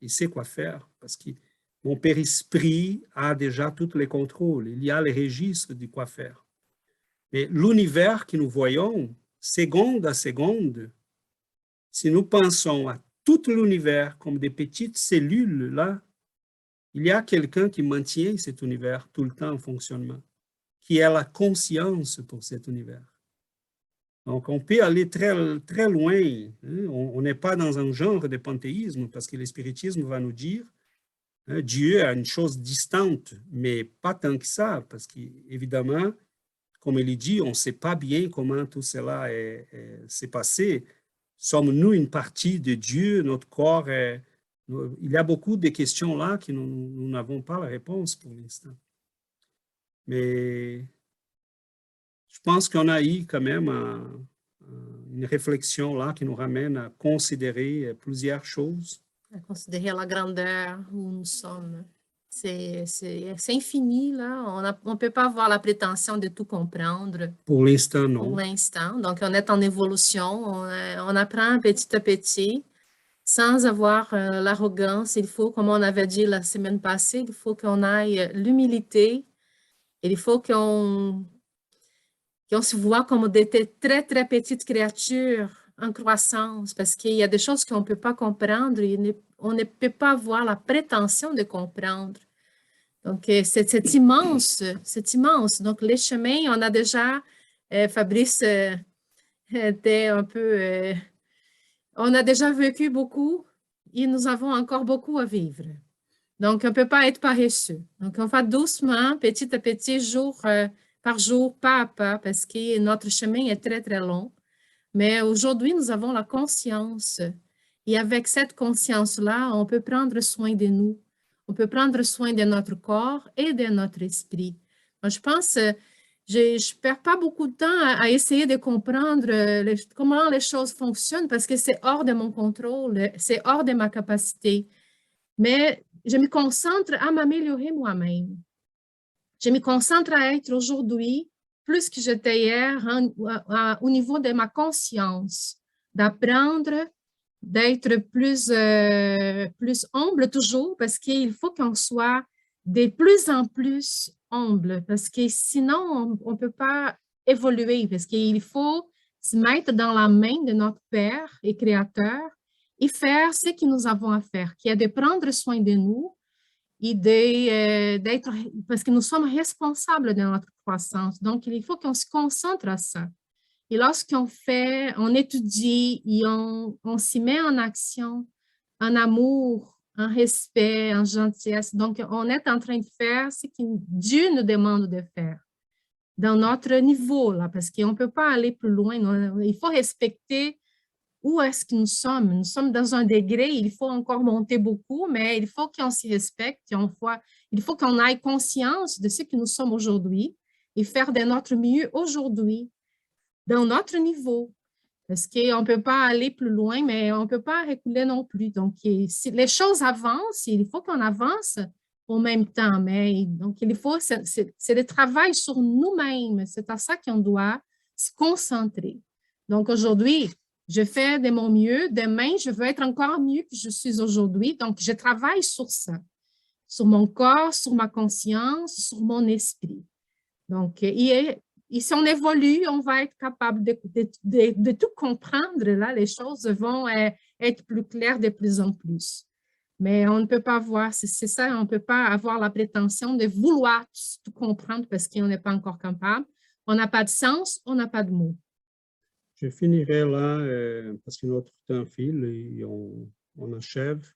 Il sait quoi faire parce que mon périsprit a déjà tous les contrôles. Il y a les registres de quoi faire. Mais l'univers que nous voyons, seconde à seconde, si nous pensons à tout l'univers comme des petites cellules, là, il y a quelqu'un qui maintient cet univers tout le temps en fonctionnement, qui a la conscience pour cet univers. Donc, on peut aller très, très loin. Hein? On n'est pas dans un genre de panthéisme parce que le spiritisme va nous dire Dieu a une chose distante, mais pas tant que ça, parce qu'évidemment, comme il dit, on ne sait pas bien comment tout cela s'est passé. Sommes-nous une partie de Dieu? Notre corps est... Il y a beaucoup de questions là que nous n'avons pas la réponse pour l'instant. Mais je pense qu'on a eu quand même une réflexion là qui nous ramène à considérer plusieurs choses. À considérer la grandeur où nous sommes. C'est infini, là. On ne peut pas avoir la prétention de tout comprendre. Pour l'instant, non. Pour l'instant. Donc, on est en évolution. On apprend petit à petit, sans avoir l'arrogance. Il faut, comme on avait dit la semaine passée, il faut qu'on aille l'humilité. Il faut qu'on se voit comme des très, très petites créatures en croissance, parce qu'il y a des choses qu'on ne peut pas comprendre et on ne peut pas avoir la prétention de comprendre. Donc, c'est immense, c'est immense. Donc, les chemins, on a déjà, Fabrice était un peu, on a déjà vécu beaucoup et nous avons encore beaucoup à vivre. Donc, on ne peut pas être paresseux. Donc, on va doucement, petit à petit, jour par jour, pas à pas, parce que notre chemin est très, très long. Mais aujourd'hui, nous avons la conscience. Et avec cette conscience-là, on peut prendre soin de nous. On peut prendre soin de notre corps et de notre esprit. Moi, je pense, je ne perds pas beaucoup de temps à essayer de comprendre comment les choses fonctionnent parce que c'est hors de mon contrôle, c'est hors de ma capacité. Mais je me concentre à m'améliorer moi-même. Je me concentre à être aujourd'hui plus que j'étais hier au niveau de ma conscience, d'apprendre, d'être plus humble toujours, parce qu'il faut qu'on soit de plus en plus humble, parce que sinon, on ne peut pas évoluer, parce qu'il faut se mettre dans la main de notre Père et Créateur et faire ce que nous avons à faire, qui est de prendre soin de nous et d'être, parce que nous sommes responsables de notre croissance. Donc, il faut qu'on se concentre à ça. Et lorsqu'on fait, on étudie et on s'y met en action, en amour, en respect, en gentillesse. Donc, on est en train de faire ce que Dieu nous demande de faire dans notre niveau, là, parce qu'on ne peut pas aller plus loin. Il faut respecter où est-ce que nous sommes. Nous sommes dans un degré, il faut encore monter beaucoup, mais il faut qu'on s'y respecte. Il faut qu'on ait conscience de ce que nous sommes aujourd'hui et faire de notre mieux aujourd'hui dans notre niveau. Parce qu'on ne peut pas aller plus loin, mais on ne peut pas reculer non plus. Donc, si les choses avancent, il faut qu'on avance en même temps. Mais donc, c'est le travail sur nous-mêmes. C'est à ça qu'on doit se concentrer. Donc, aujourd'hui, je fais de mon mieux. Demain, je veux être encore mieux que je suis aujourd'hui. Donc, je travaille sur ça, sur mon corps, sur ma conscience, sur mon esprit. Donc, et si on évolue, on va être capable de tout comprendre. Là, les choses vont être plus claires de plus en plus. Mais on ne peut pas voir, c'est ça, on ne peut pas avoir la prétention de vouloir tout comprendre parce qu'on n'est pas encore capable. On n'a pas de sens, on n'a pas de mots. Je finirai là parce que notre temps file et on achève.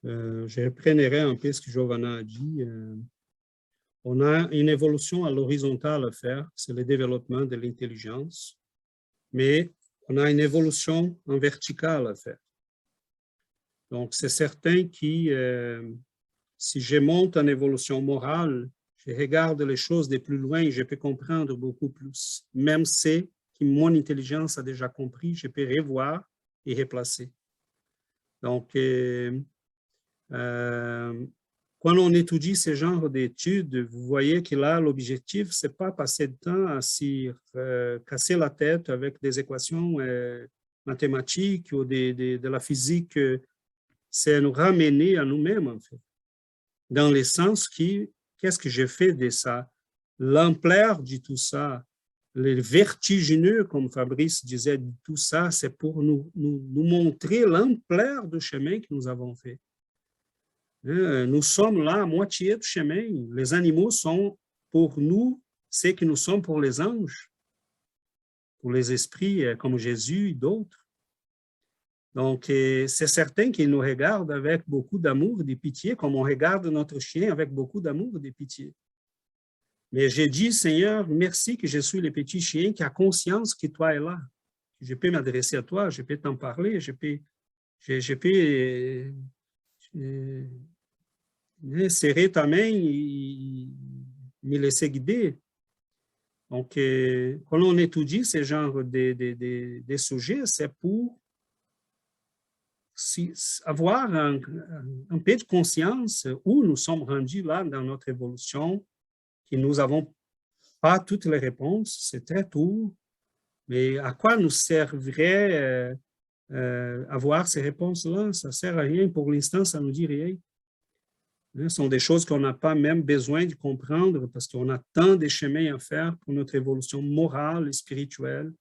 Je reprendrai un peu ce que Giovanna a dit. On a une évolution à l'horizontale à faire, c'est le développement de l'intelligence, mais on a une évolution en verticale à faire. Donc, c'est certain que si je monte en évolution morale, je regarde les choses de plus loin et je peux comprendre beaucoup plus. Même si mon intelligence a déjà compris, je peux revoir et replacer. Donc, quand on étudie ce genre d'études, vous voyez que là, l'objectif, ce n'est pas passer de temps à s'y casser la tête avec des équations mathématiques ou de la physique. C'est nous ramener à nous-mêmes, en fait. Dans le sens qu'est-ce que j'ai fait de ça? L'ampleur de tout ça, le vertigineux, comme Fabrice disait, de tout ça, c'est pour nous montrer l'ampleur du chemin que nous avons fait. Nous sommes là à moitié du chemin. Les animaux sont pour nous ce que nous sommes pour les anges, pour les esprits comme Jésus et d'autres. Donc, c'est certain qu'ils nous regardent avec beaucoup d'amour et de pitié, comme on regarde notre chien avec beaucoup d'amour et de pitié. Mais j'ai dit, Seigneur, merci que je suis le petit chien qui a conscience que toi es là. Je peux m'adresser à toi, je peux t'en parler, je peux serrer ta main et me laisser guider. Donc, quand on étudie ce genre de sujets, c'est pour avoir un peu de conscience où nous sommes rendus là dans notre évolution, que nous n'avons pas toutes les réponses, c'est très tôt, mais à quoi nous servirait avoir ces réponses-là? Ça ne sert à rien. Pour l'instant, ça ne nous dit rien. Ce sont des choses qu'on n'a pas même besoin de comprendre parce qu'on a tant de chemins à faire pour notre évolution morale et spirituelle.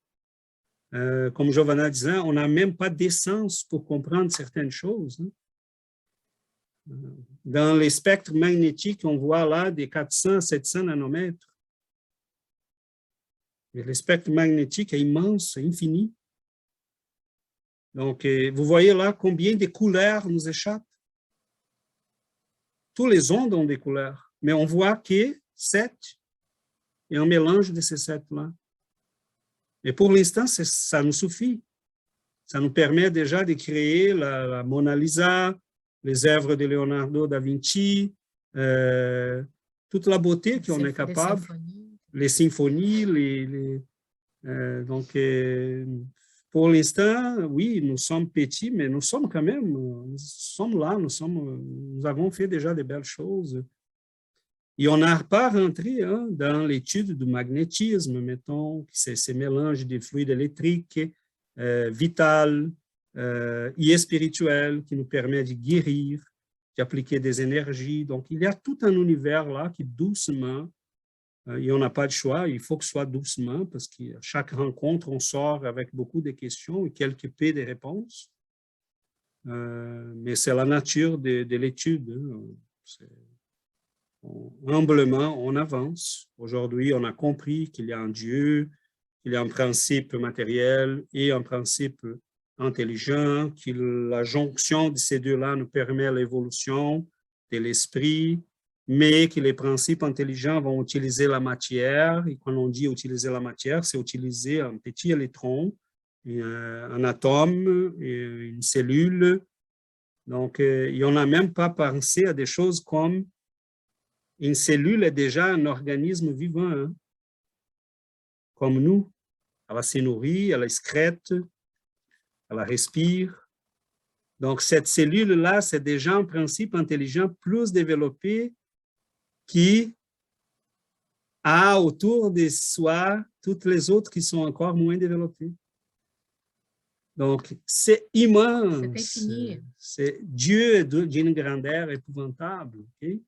Comme Giovanna disait, on n'a même pas d'essence pour comprendre certaines choses. Dans les spectres magnétiques, on voit là des 400 à 700 nanomètres. Et le spectre magnétique est immense, infini. Donc, vous voyez là combien de couleurs nous échappent. tous les ondes ont des couleurs, mais on voit que 7 et un mélange de ces 7-là. Et pour l'instant, ça nous suffit. Ça nous permet déjà de créer la Mona Lisa, les œuvres de Leonardo da Vinci, toute la beauté qu'on est capable, les symphonies, donc, pour l'instant, oui, nous sommes petits, mais nous sommes quand même, nous sommes là, nous avons fait déjà de belles choses. Et on n'a pas rentré dans l'étude du magnétisme, mettons, c'est ces mélanges de fluides électriques, vital et spirituel qui nous permet de guérir, d'appliquer des énergies. Donc, il y a tout un univers là qui doucement, et on n'a pas de choix, il faut que ce soit doucement parce qu'à chaque rencontre, on sort avec beaucoup de questions et quelques peu de réponses. Mais c'est la nature de l'étude. Humblement, on avance. Aujourd'hui, on a compris qu'il y a un Dieu, qu'il y a un principe matériel et un principe intelligent, que la jonction de ces deux-là nous permet l'évolution de l'esprit, mais que les principes intelligents vont utiliser la matière. Et quand on dit utiliser la matière, c'est utiliser un petit électron, un atome, une cellule. Donc, et on n'a même pas pensé à des choses comme une cellule est déjà un organisme vivant, hein, comme nous. Elle se nourrit, elle excrète, elle respire. Donc, cette cellule-là, c'est déjà un principe intelligent plus développé qui a autour de soi toutes les autres qui sont encore moins développées. Donc, c'est immense. Dieu est d'une grandeur épouvantable. Okay?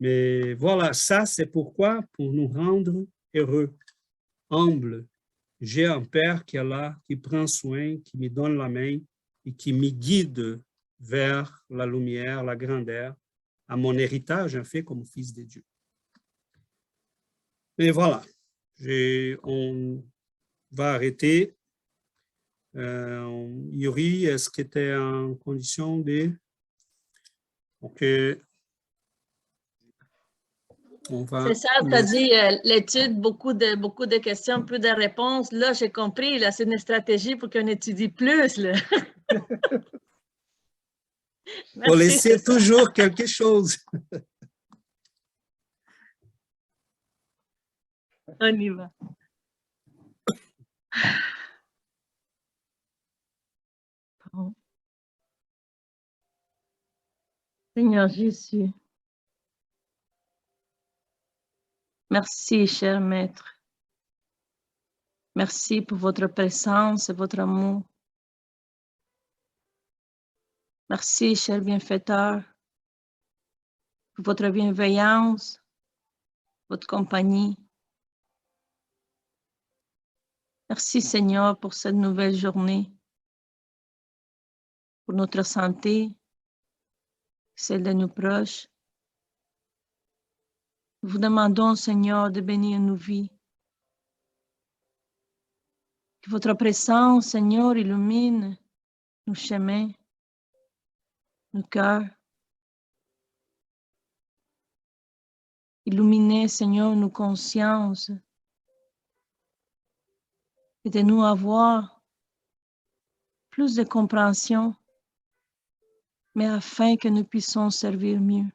Mais voilà, ça, c'est pourquoi, pour nous rendre heureux, humbles. J'ai un Père qui est là, qui prend soin, qui me donne la main et qui me guide vers la lumière, la grandeur, à mon héritage, en fait, comme fils de Dieu. Mais voilà, on va arrêter. Yuri, est-ce que tu es en condition de... OK. C'est ça, tu as dit l'étude, beaucoup de questions, peu de réponses. Là, j'ai compris, là, c'est une stratégie pour qu'on étudie plus. Là. Faut laisser toujours quelque chose. On y va. Bon. Seigneur Jésus. Merci, cher Maître. Merci pour votre présence et votre amour. Merci, cher bienfaiteur, pour votre bienveillance, votre compagnie. Merci, Seigneur, pour cette nouvelle journée, pour notre santé, celle de nos proches. Nous vous demandons, Seigneur, de bénir nos vies. Que votre présence, Seigneur, illumine nos chemins, nos cœurs. Illuminez, Seigneur, nos consciences. Et de nous avoir plus de compréhension, mais afin que nous puissions servir mieux.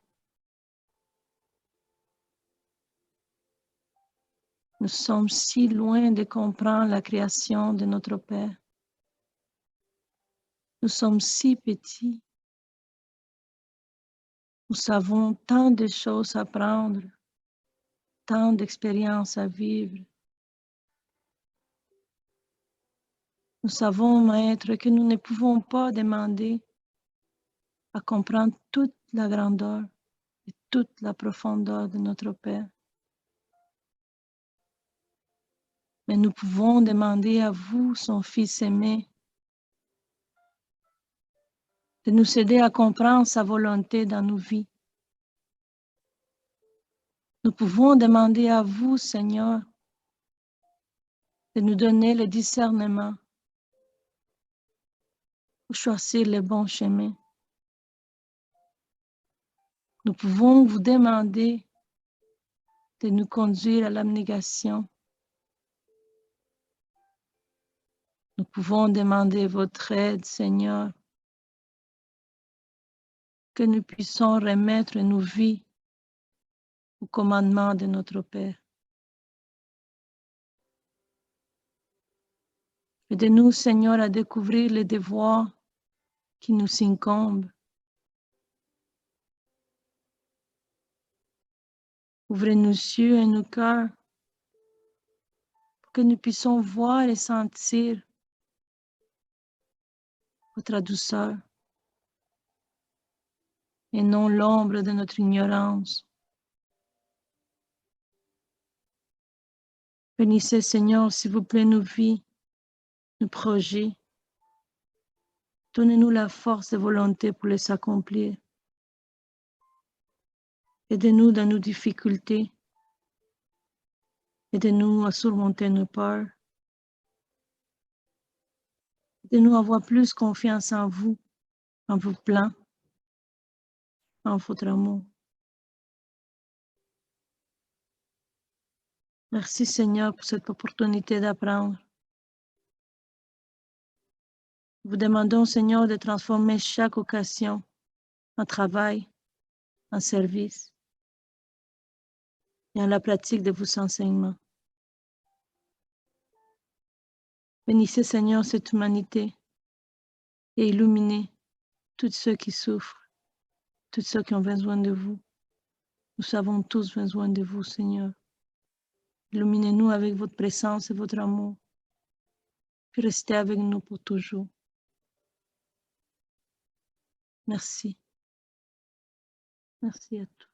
Nous sommes si loin de comprendre la création de notre Père. Nous sommes si petits. Nous avons tant de choses à apprendre, tant d'expériences à vivre. Nous savons, Maître, que nous ne pouvons pas demander à comprendre toute la grandeur et toute la profondeur de notre Père. Mais nous pouvons demander à vous, son Fils aimé, de nous aider à comprendre sa volonté dans nos vies. Nous pouvons demander à vous, Seigneur, de nous donner le discernement pour choisir le bon chemin. Nous pouvons vous demander de nous conduire à l'abnégation. Nous pouvons demander votre aide, Seigneur, que nous puissions remettre nos vies au commandement de notre Père. Aide-nous, Seigneur, à découvrir les devoirs qui nous incombent. Ouvrez nos yeux et nos cœurs pour que nous puissions voir et sentir votre douceur et non l'ombre de notre ignorance. Bénissez, Seigneur, s'il vous plaît, nos vies, nos projets. Donnez-nous la force de volonté pour les accomplir. Aidez-nous dans nos difficultés. Aidez-nous à surmonter nos peurs. Aidez-nous à avoir plus confiance en vous, en vos plans, en votre amour. Merci, Seigneur, pour cette opportunité d'apprendre. Nous vous demandons, Seigneur, de transformer chaque occasion en travail, en service et en la pratique de vos enseignements. Bénissez, Seigneur, cette humanité et illuminez tous ceux qui souffrent, tous ceux qui ont besoin de vous. Nous avons tous besoin de vous, Seigneur. Illuminez-nous avec votre présence et votre amour, puis restez avec nous pour toujours. Merci. Merci à tous.